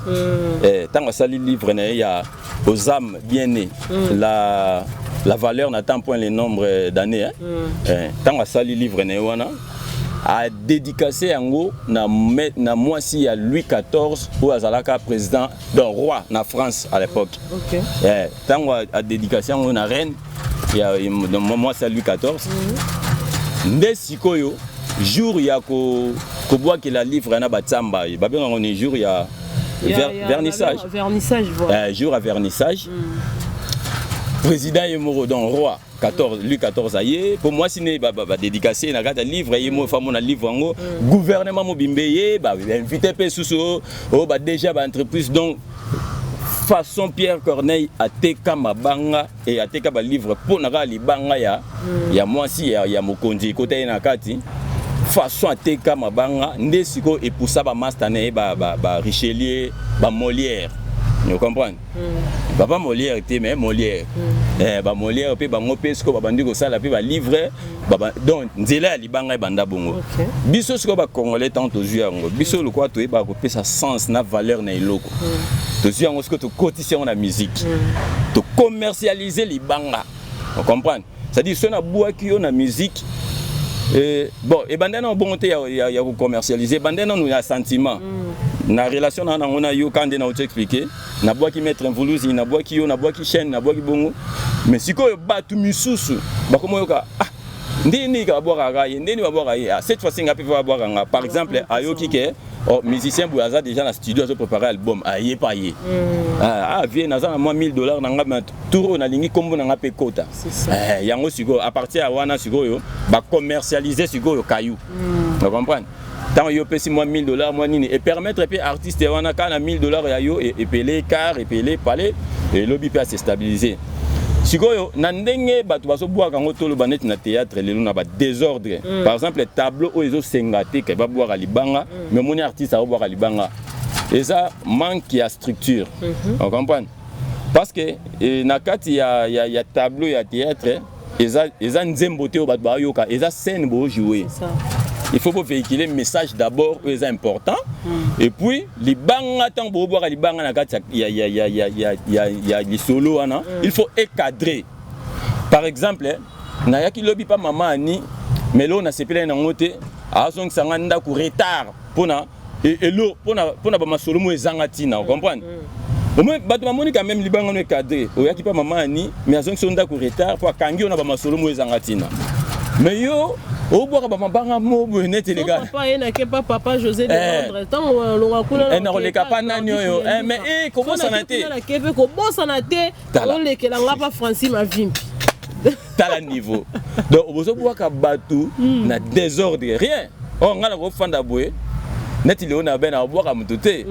tant sali livre na ya aux âmes bien-nées la valeur n'attend point le nombre d'années tant sali livre na wana a dédicacé yango na moisi ya Louis XIV ou azalaka président d'un roi na France à l'époque. Tant a dédicacé yango na reine ya moisi ya Louis XIV. Nde sikoyo jour ya ko bois que la livre na batsamba ba bien on est jour ya vernissage voilà jour à vernissage. Président Yemoro don roi 14 Louis XIV aye pour moi siné ba dédicacé na gata livre yemo famo na livre ngo gouvernement mobimbeye ba invité pe susu o ba déjà ba entreprise donc façon Pierre Corneille a teka mabanga et a teka ba livre pour na libanga ya moi si ya mokonzi côté na kati façon a teka mabanga nde siko et pour ça ba mastane ba Richelieu ba Molière. Vous comprenez? Papa Molière était mais Molière. Molière pe bango pesko ba bandi ko sala pe ba livre donc nzela libanga banda bongo. Biso siko ba congolais tant to zuyango. Biso le quoi to e ba ko pesa sens na valeur na iloko. To zuyango siko to cotiser na musique. To commercialiser libanga. Vous comprenez? C'est-à-dire si on a bois qui on a musique bon et bandana bonté ya ko commercialiser bandana nous a sentiment. Na relation na on a yo quand na expliquer na bois qui mettre Mvuluzi na bois qui yo na bois qui chaîne na bois qui bongo mais siko ba tu misusu ba komo yo ka ndeni ka boire ga ye ndeni ba boire ye cette fois-ci ngapi va boire nga par exemple ayoki ke musicien Bouaza déjà na studio a préparé album aye pa ye vie na za moi $1000 na nga tour na lingi kombo na nga pe kota yango siko à partir ya wana siko yo ba commercialiser siko yo caillou vous comprenez. Tant yo pesi moi $1000 moi nini et permettre pe artiste wana kana $1000 ya yo et pelé car et pelé palais et lobby peut se stabiliser. Sikoyo na ndenge bato baso boire kango tolo banet na théâtre lelo na ba désordre. Par exemple les tableaux o ezo sengate ke ba boire libanga mais mon artiste a boire libanga. Et ça manque ya structure. On comprend? Parce que na kati ya tableau ya théâtre eza nzembote o bato ba yoka eza scène bo jouer. Il faut véhiculer le message d'abord, c'est important. Et puis, les bangas, tant pour boire les bangas, il y a les solos, il faut encadrer. Par exemple, n'a qui lobby pas maman ni, mais là on a séparé un côté, à son retard pour na et l'eau pour na pas ma solo mo ezangatina, vous comprenez? Au moins bato mamoni quand même libango no cadré. O yaki pa maman ni mais azon sonda ko retard pour kangi on a ba masolo mo ezangatina. Mais yo o boka ba mabanga mo net les gars. Papa ena ke papa José de Londres. Tant on kuna. Na le kapa nani yo. Mais comment ça naté? Na kebe ko bossa naté. On le ke la ngapa Francis ma vimpi. Tala niveau. Donc ozo boka batou na désordre rien. Oh ngala ko fanda boye. Net il on a ben a boka mututé.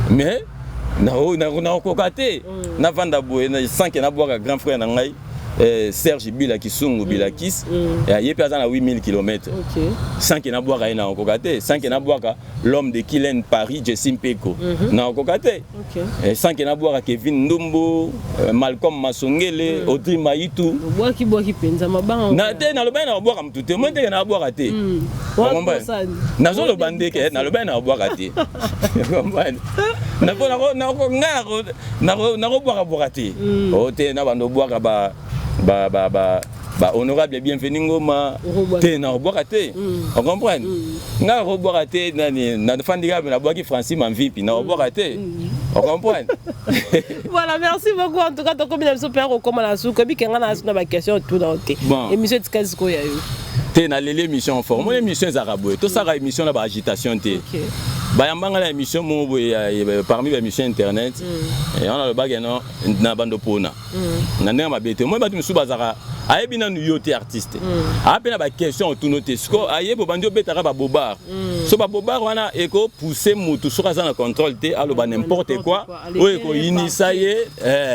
Mais na kokate na vanda boye na sanke na boka grand frère na ngai Serge Bila Kisungu Bilakis y a à 8000 km. Sanke na boka na kokate sanke na boka l'homme de Kylian Paris Jessim Peko na kokate sanke na boka Kevin Ndumbo Malcolm Masongele Audrey Maitu boki penza mabanga na te na loba na boka mutute mo te na boka te na zo loba ndeke na loba na boka te na boka te o te na bando boka honorable bienvenue ngoma te na boka te on comprend nga boka te na fandiga na boki Francis Manvipi na boka te on comprend. Voilà, merci beaucoup en tout cas comme il super comment la sou comme kenga na na ba question tout dans te émission tikazi ko ya yo te na l'émission forme mon émission zarabo to ça émission na ba agitation te bayambanga la émission mo parmi les émissions internet et on a le bagage non na bando pona na ndenge mabete moi batu musu bazara ayebi na yote artiste apena ba question tout noter sko ayebo bandio betara ba bobar so ba bobar wana eko pousser mutu so kaza na contrôle te aloba n'importe quoi o eko inisaye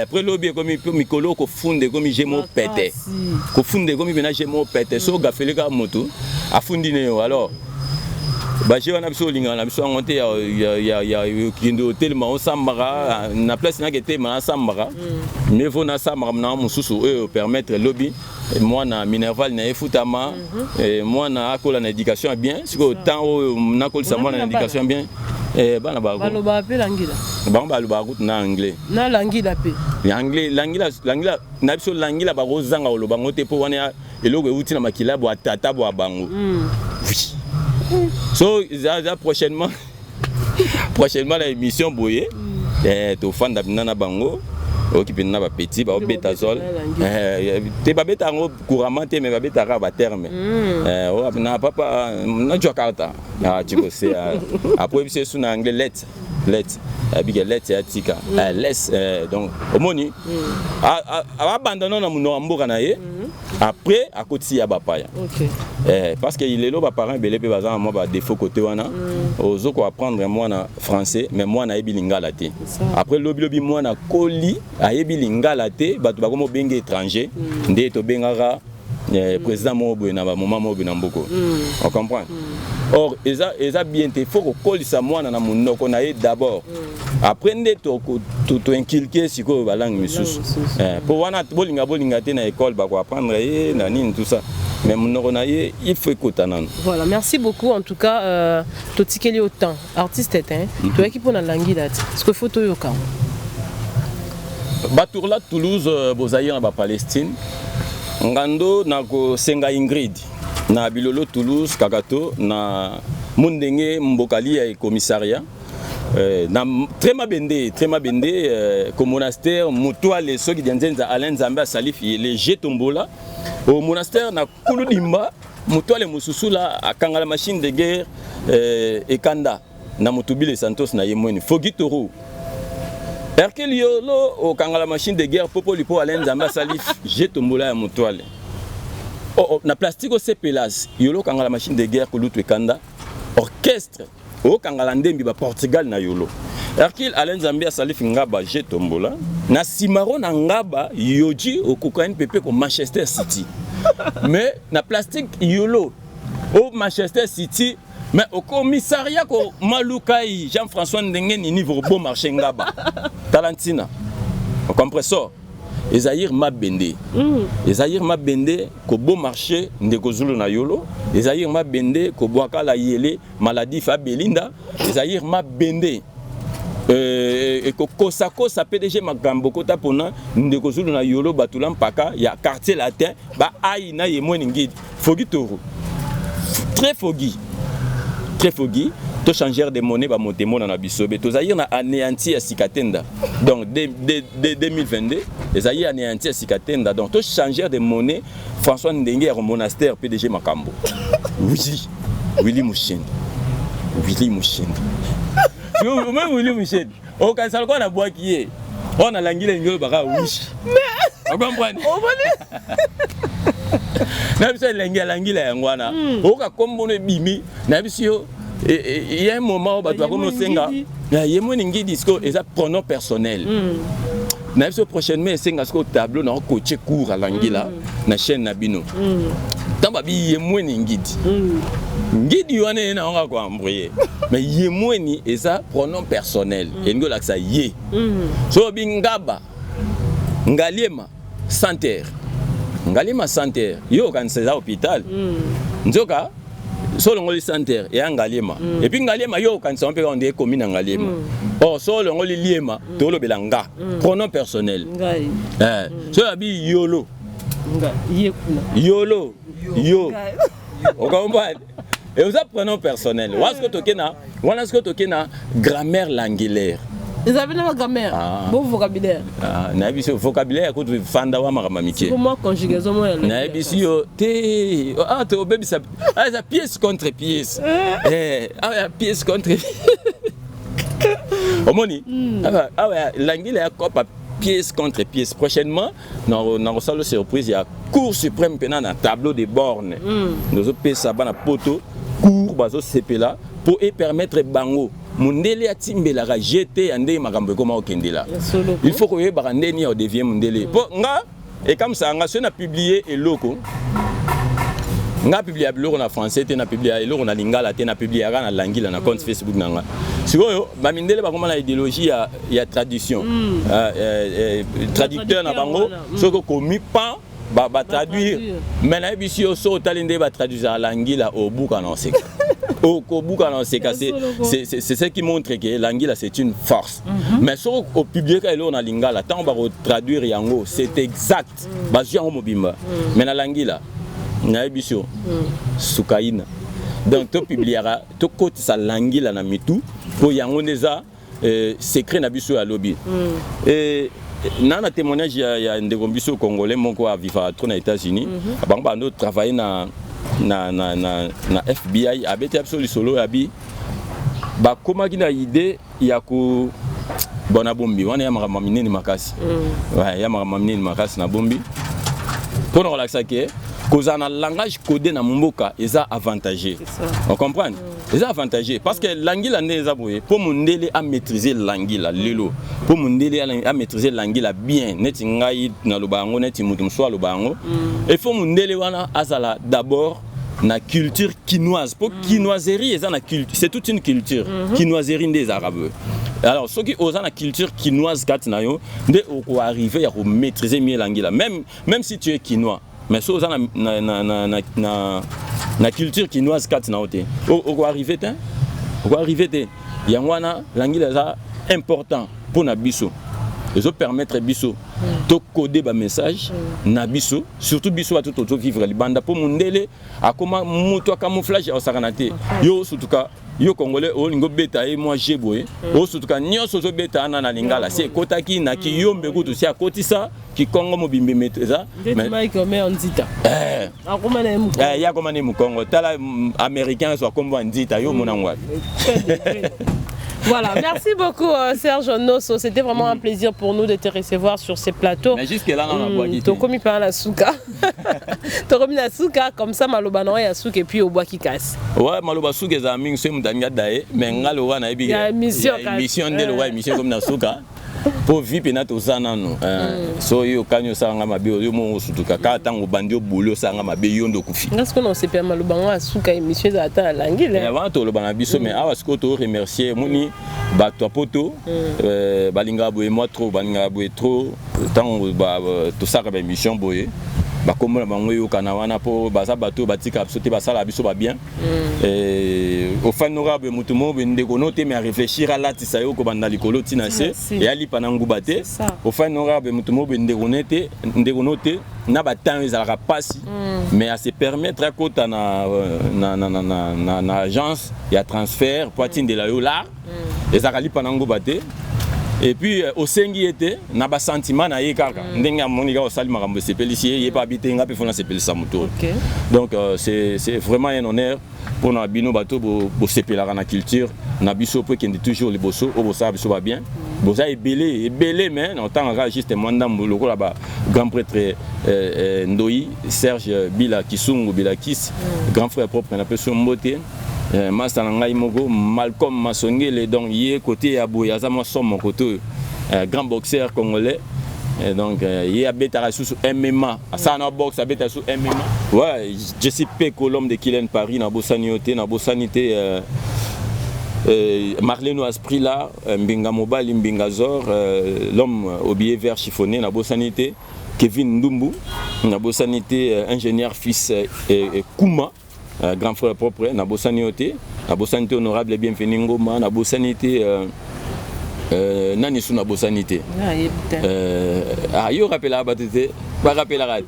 après lobby comme mikolo ko funde comme jemo pété ko funde comme bena jemo pété so gafeleka mutu afundine yo alors bah j'ai un absolu on a besoin monter il kindo tellement on sambara na place na kete ma sambara mais faut na sambara na mususu eux permettre lobby moi na Minerval na efutama et moi na akola na éducation bien parce que temps na kol sa moi na éducation bien bana ba ko ba pe langila ba lo ba na anglais na langila pe anglais langila na biso langila ba rozanga lo bango te po wana eloko euti na makila bo atata bo bango so prochainement l'émission boye to fanda binana bango okipe na ba petit ba betazol te ba betango couramment te mais ba betara ba terme na papa na Jakarta tiko c'est après c'est sous anglais let big let atika less donc omoni abandonner na muno mboka na ye après à côté ya bapaya parce que il est là ba parents belé pe bazan moi ba défaut côté wana ozo ko apprendre moi na français mais moi na lingala te après lobi moi na koli ayebi lingala te ba to ba ko benga étranger ndé to bengara président mo bo na ba moment mo bo na mboko on comprend. Or, ils ont bien été fort au col de moi dans mon nom d'abord. Après, tout inculquer si quoi la langue missus. Pour voir notre bolinga à l'école, bah apprendre tout ça. Mais mon nom il faut écouter. Voilà, merci beaucoup en tout cas. Tout ce qu'il y a autant artiste est toi qui pour la langue là. Ce que faut tout yoka. Batourla Toulouse, Bozaïr en Palestine. Ngando nako Senga Ingrid. Na Bilolo Toulouse Kakato na Mundenge Mbokali et commissariat na très mabende comme monastère Mutuale ceux qui dianzen za Alain Zamba Salif les Jetombola au monastère na Kuludimba Mutuale Mususula akangala machine de guerre et Kanda na Mutubile Santos na Yemoni Fogitoro Hercule Yolo au kangala machine de guerre popo lipo Alain Zamba Salif Jetombola ya Mutuale. Oh, na plastique au CPLAS, yolo kangala machine de guerre kulutu kanda, orchestre, au kangala ndembi ba Portugal na yolo. Hercule Alain Zambia Salif ngaba Jetombola, na Simaro na ngaba yoji au cocaïne pepe ko Manchester City. Mais na plastique yolo au Manchester City, mais au commissariat ko Malukai Jean-François Ndenge ni niveau bon marché ngaba. Talentina. Au compresseur. Ezaïr Mabende. Ezaïr Mabende, ko bon marché, ndeko Zulu na yolo. Ezaïr Mabende, ko boaka la yele, maladie fa Belinda. Ezaïr Mabende. Et ko Kosako, sa PDG Magambo, kota pona, ndeko Zulu na yolo, batulam paka, ya quartier latin, ba aïe na yemwe ngid. Fogi Toro. Très fogi. Très fogi. to changer de monnaie ba motemo na bisobe to zaïr na anéanti à Sikatenda donc dès 2022 les aïr anéanti à Sikatenda donc to changer de monnaie François Ndenge au monastère PDG Makambo Willy Mouchende même Willy Mouchende au kansal ko na bois qui est on a l'anguille ngolo baka wish on comprend na biso l'anguille ngwana o ka kombo ne bimi na biso il y a un moment où tu as commencé à il y a un discours et ça pronom personnel. Na biso prochainement c'est un tableau na coacher cours à l'anguilla na chaîne Nabino. Tamba bi yemweni ngidi. Ngidi wana na on va embrouiller. Mais yemweni et ça pronom personnel. Et ngo la ça yé. So bingaba ngaliema santerre. Ngaliema santerre. Yo kan c'est hôpital. Nzoka solo ngoli santerre et ngaliema. Et puis ngaliema yo kan ça on peut on est commune ngaliema. Oh solo ngoli liema to lo belanga. Pronom personnel. So abi yolo. Yolo. Yo. On comprend. Et vous apprenez personnel. Voilà ce que tu as grammaire languillaire. Vous avez une grammaire, bon vocabulaire. Naibisio vocabulaire que tu fanda wa maramamike. Comment conjugaison moi Naibisio te te obébi ça pièce contre pièce. Pièce contre Omoni. Languillaire copa pièce contre pièce. Prochainement, dans la salle de surprise, il y a Cour suprême pendant un tableau de bornes. Nous avons fait ça dans poto, cour bazo CP pour permettre bango. Mundele a timbela ra jeter ande makambo koma okendela. Il faut que barande ni au devient mundele. Pour nga et comme ça nga on a publié et loko. Nga publié biloko na français te na publié et loko na lingala te na publié na langila na compte Facebook nanga. Sikoyo ba mindele ba koma na idéologie ya tradition. Traducteur na bango soko komi pa ba traduire mais na bisio so talende ba traduire à l'anguilla au buka na seka au buka na seka c'est ce qui montre que l'anguilla c'est une force mais so au public et on a lingala tant ba traduire yango c'est exact ba yango mobimba mais na l'anguilla na bisio sukaina donc to publiera to côté sa l'anguilla na mitu pour yango déjà secret na biso ya lobby et nana témoignage ya ndeko biso congolais moko a vivre trop na États-Unis bango bando travailler na FBI abeti absolu solo abi ba koma kina idée ya ko bona bombi wana ya makama minene makasi ouais ya makama minene makasi na bombi pour relaxer que cause na langage codé na mboka eza avantagé on comprend eza avantagé parce que l'anguilla neza boye pour mundele à maîtriser l'anguilla lelo pour mundele à maîtriser l'anguilla bien neti ngai na lobango neti mutum so lobango il faut mundele wana azala d'abord na culture quinoise pour quinoiserie eza na culture c'est toute une culture quinoiserie des arabes alors ceux qui osent la culture quinoise kat na yo nde ko arriver à maîtriser mieux l'anguilla même si tu es quinois mais si vous avez la culture quinoise 4 na ote o arriver te o arriver te yangwana l'anguilla est important pour na biso les autres permettre biso to coder ba message na biso surtout biso tout auto vivre libanda pour mundele akoma muto camouflage au sakanate yo surtout ka yo congolais o lingo beta et moi j'ai boé o surtout ka nyonso zo beta na lingala c'est kotaki na ki yombe kutu si akotisa ki kongo mobimbe meteza mais Mike mais on dit ta akoma na mu ya koma na mu Congo tala américain soit comme on dit ta yo monangwa. Voilà, merci beaucoup Serge Nosso, c'était vraiment un plaisir pour nous de te recevoir sur ces plateaux. Mais jusque là on a bois qui t'as commis par la souka. T'as remis la souka comme ça maloba no ya souka et puis au bois qui casse. Ouais, maloba souka za mingi c'est mutanga dae mais ngalo wana ebi. Ya émission de loi émission comme na souka. Pour vivre na to sana no. So yo kanyo sanga mabe yo mo sutuka ka tango bandio boulot sanga mabe yo ndo kufi. Est-ce que non c'est pas maloba no souka émission za ta langile. Et avant to lo bana biso mais awa sko to remercier moni ba to poto balinga boye moi trop balinga boye trop tant ba to saka ba émission boye bakombo na bango yo kana wana po baza bato batika biso te basala biso ba bien au fin honorable mutumo ndeko note mais réfléchir à latisa yo ko banda likolo tina se et ali panangu bate au fin honorable mutumo ndeko note na batan ezalaka pasi mais à se permettre à kota na agence ya transfert pour atteindre la yo là ezakali panangu bate. Et puis au sengi était na ba sentiment na yekaka ndenga monika osali makambo sepelisi ye pas habiter nga pe fona sepelisa moto. Donc c'est vraiment un honneur pour na bino bato bo sepelaka na culture na biso pour kende toujours les bosso au bossa biso ba bien. Bossa est belé mais en tant que juste mwanda mbuloko la ba grand prêtre Ndoi Serge Bila Kisungu Bila Kis grand frère propre na peso mbote. Master Ngai Mogo, Malcolm Masongele, donc il est côté à Bouyazama, mon côté grand boxeur congolais. Et donc il y a Beta sous MMA, ça na boxe à Beta sous MMA. Ouais, je suis P Colombe de Kylian Paris, na Bossanité, Marlène Asprit là, Mbinga Mobile, Mbinga Zor, l'homme au billet vert chiffonné, na Bossanité, Kevin Ndumbu, na Bossanité, ingénieur fils et Kouma. Grand frère propre, na bosanité honorable et bienvenue Ngoma, na bosanité nani sous na bosanité. Yo rappelle la batete, pas rappeler la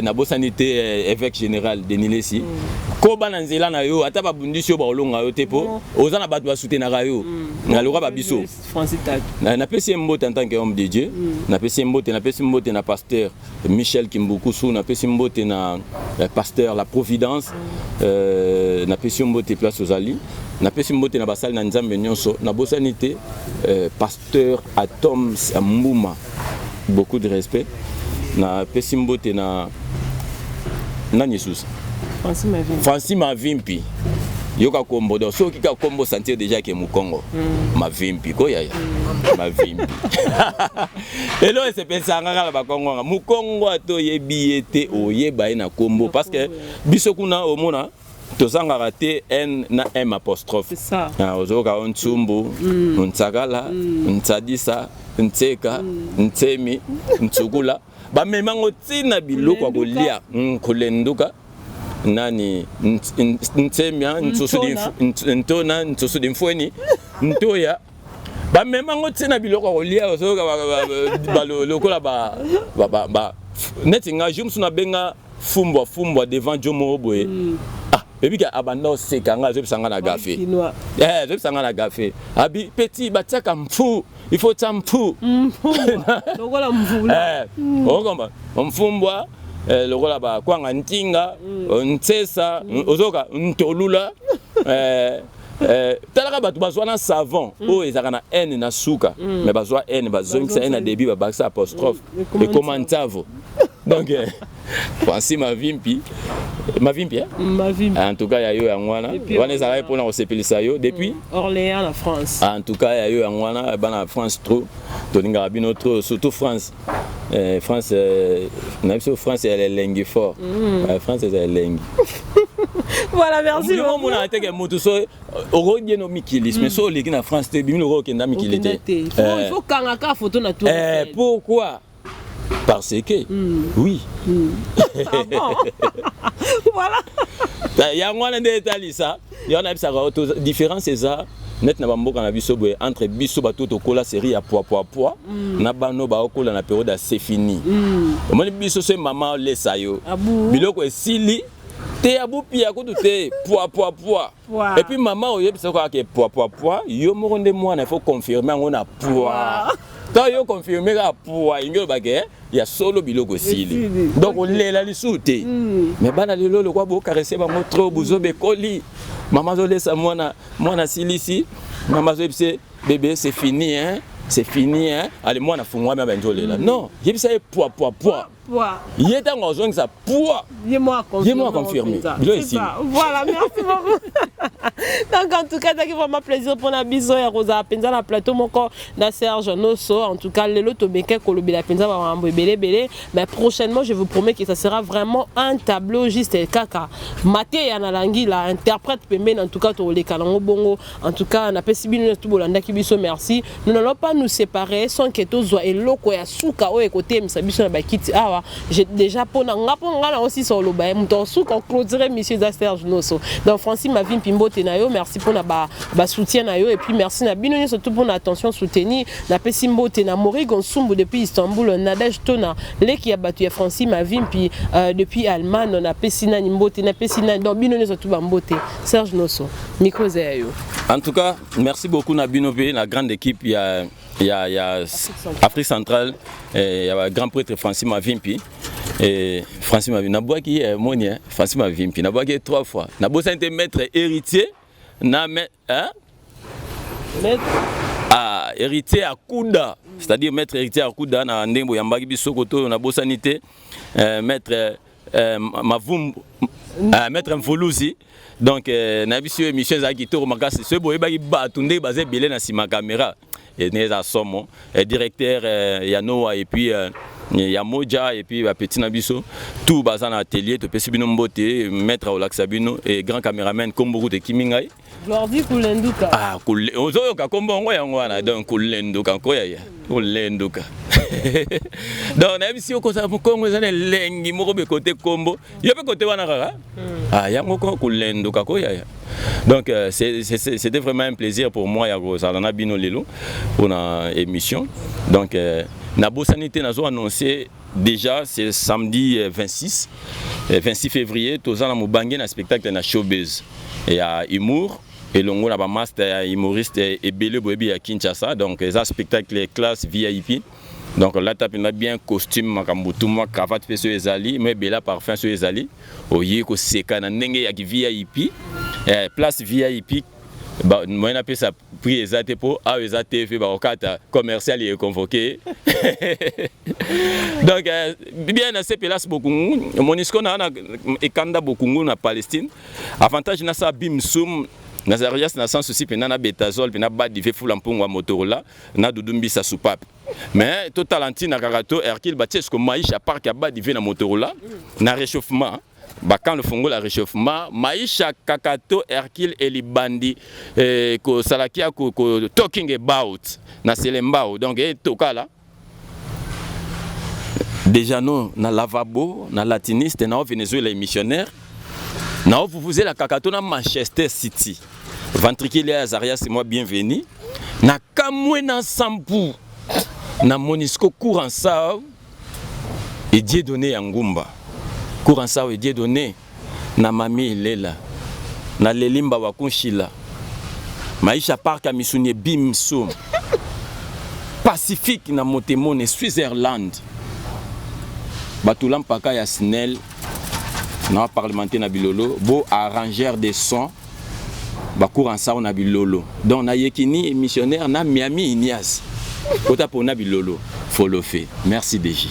na bosanité évêque général Denis Lessi. Ko bananzela na yo ata ba bundisio ba olonga yo tepo, ozana ba doit soutenir yo. Na lora ba biso. Na pesi mbote en tant qu'homme de Dieu, na pesi mbote na pasteur Michel Kimbukusu, na pesi mbote na pasteur La Providence, na pesi mbote place aux Ali, na pesi mbote na basali na nzambe nyonso, na bosanité pasteur Atom Mbuma. Beaucoup de respect. Na pesi mbote na Jesus. Francis Mavimpi. Yoka kombo do so kika kombo sentir déjà que Mukongo. Mavimpi ko yaya. Mavimpi. Elo se pensa ngaka ba Kongo. Mukongo ato yebiete oyeba na kombo parce que biso kuna omona tozanga raté n na m apostrophe. C'est ça. Ozoka ontsumbu, ontsagala, ntsadisa, ntseka, ntsemi, ntsugula. Ba memango tina biloko kolia, kolenduka. Nani ntemia ntona ntosudi mfweni ntoya ba memango tina biloko kolia osoka ba lokola ba netinga jumsuna benga fumbwa devant Jomo Boye et puis abanda seka nga zebisanga na gafe zebisanga na gafe abi petit batiaka mfu il faut tampu lokola mvula okamba mfumbwa lokola ba kwanga ntinga ntesa ozoka ntolula talaka batu bazwa na savon o ezaka na n na suka mais bazwa n bazongisa n na début ba baksa apostrophe et commentavo donc Francis Mavimpi en tout cas ya yo yangwana wana ezala pour na osepelisa yo depuis Orléans la France en tout cas ya yo yangwana bana France trop toninga bino trop surtout France France France elle est langue fort France elle est langue voilà merci beaucoup mon a été que moto so orogien no mikilis mais so leki na France te bimi ro kenda mikilité il faut kangaka photo na tout pourquoi parce que oui ah bon voilà ya ngwana ndetali ça ya na bisa auto différence c'est ça net na bamboka na biso boye entre biso bato to kola série ya poids na bano ba okola na période c'est fini omoni biso se mama lesa yo biloko esili te abupi ya kutu te poids et puis maman oyebisa ko ke poids yo moko nde mwana il faut confirmer ngona poids quand yo confirmer ka poids ingelo bake ya solo biloko sili donc on lela lisute mais bana lelo le kwa bo caresser ba motro buzo be koli maman zo lesa mwana silisi maman zo bise bébé c'est fini hein allez moi na fungwa ba njolela là non yebisa poids il est en zone ça poids moi confirmé voilà merci beaucoup donc en tout cas c'est vraiment plaisir pour la biso ya Rosa Penza na plateau mon corps na Serge Nosso en tout cas lelo to beke ko lobela Penza ba mambo belé mais prochainement je vous promets que ça sera vraiment un tableau juste kaka maté ya na langi la interprète pembe en tout cas to le kalango bongo en tout cas na pesi bino to bolanda ki biso merci nous n'allons pas nous séparer sans que to zo eloko ya suka o ekote misabiso na bakiti awa j'ai déjà pour nga aussi sur le bain mon sous conclure monsieur Serge Nosso donc Francis Mavim Pimbote na yo merci pour na ba soutien na yo et puis merci na bino surtout pour l'attention soutenue na Pesimbote na Morigon Sumbu depuis Istanbul Nadège Tona leki ya batu ya Francis Mavim puis depuis Allemagne on a Pesina Nimbote na Pesina donc bino surtout bambote Serge Nosso micro yo. En tout cas merci beaucoup na bino pe la grande équipe il y a Afrique centrale il y a grand prêtre Francis Mavimpi et Francis Mavimpi na bois qui est monien Francis Mavimpi na bois qui 3 fois na bois c'est maître héritier na héritier à Kouda c'est-à-dire maître héritier à Kouda na ndembo ya mbaki bisokoto na bosanité maître Mavum maître Mfolusi donc na biso émission za kitoko makasi ce boye ba batunde basé belé na sima caméra et neza somo directeur ya Noah et puis ya Moja et puis ba petit na biso tout baza na atelier to pesi bino mbote maître Olaxabino et grand caméraman Komboru de Kimingai Glordi Kulenduka ozo ka kombo ngo yango wana donc Kulenduka ko ya Kulenduka donc na biso ko sa Kongo za lengi moko be côté Kombo yo be côté wana kaka yango ko Kulenduka ko ya donc c'était vraiment un plaisir pour moi ya Rosalana Bino Lelo pour la émission donc na bosanité nazo annoncé déjà c'est samedi 26 février tozana mobange na spectacle na showbiz et à humour et longo na ba master humoriste et belé boyebi à Kinshasa donc ça spectacle classe VIP donc là tu as bien costume makambutuma cravate pe sur ezali mais bela parfum sur ezali oye ko seka na ndenge ya VIP place VIP bah moi on appelle ça prix exact pour AESAT fait barokata commercial est convoqué donc bien à ces places beaucoup monisco na ekanda beaucoup na Palestine avantage na ça bimsum na Zarias na sans souci pena na betazol pena ba dive fula mpungu Motorola na dudumbi sa soupape mais tout talentina karato Hercule Baptiste ko maisha park ya ba dive na Motorola na réchauffement quand le fongo la réchauffement maisha kakato Hercule elibandi ko salakia ko talking about na selembao donc tokala déjà non na lavabo na latiniste na Venezuela missionnaire na vous vous la kakato na Manchester City ventricule à Zaria c'est moi bienvenue na kamwe na sampu na monisco courant ça et Dieu donné Ngumba courant ça et Dieu donné na mami lela na lelimba wa kunshila maisha parka misunye bimso Pacifique na motemone Switzerland batulam paka ya Snell na parlementaire na bilolo bo arrangeur de son ba courant ça on a bilolo donc na yekini missionnaire na Miami Ignace kota pona bilolo faut le faire merci DJ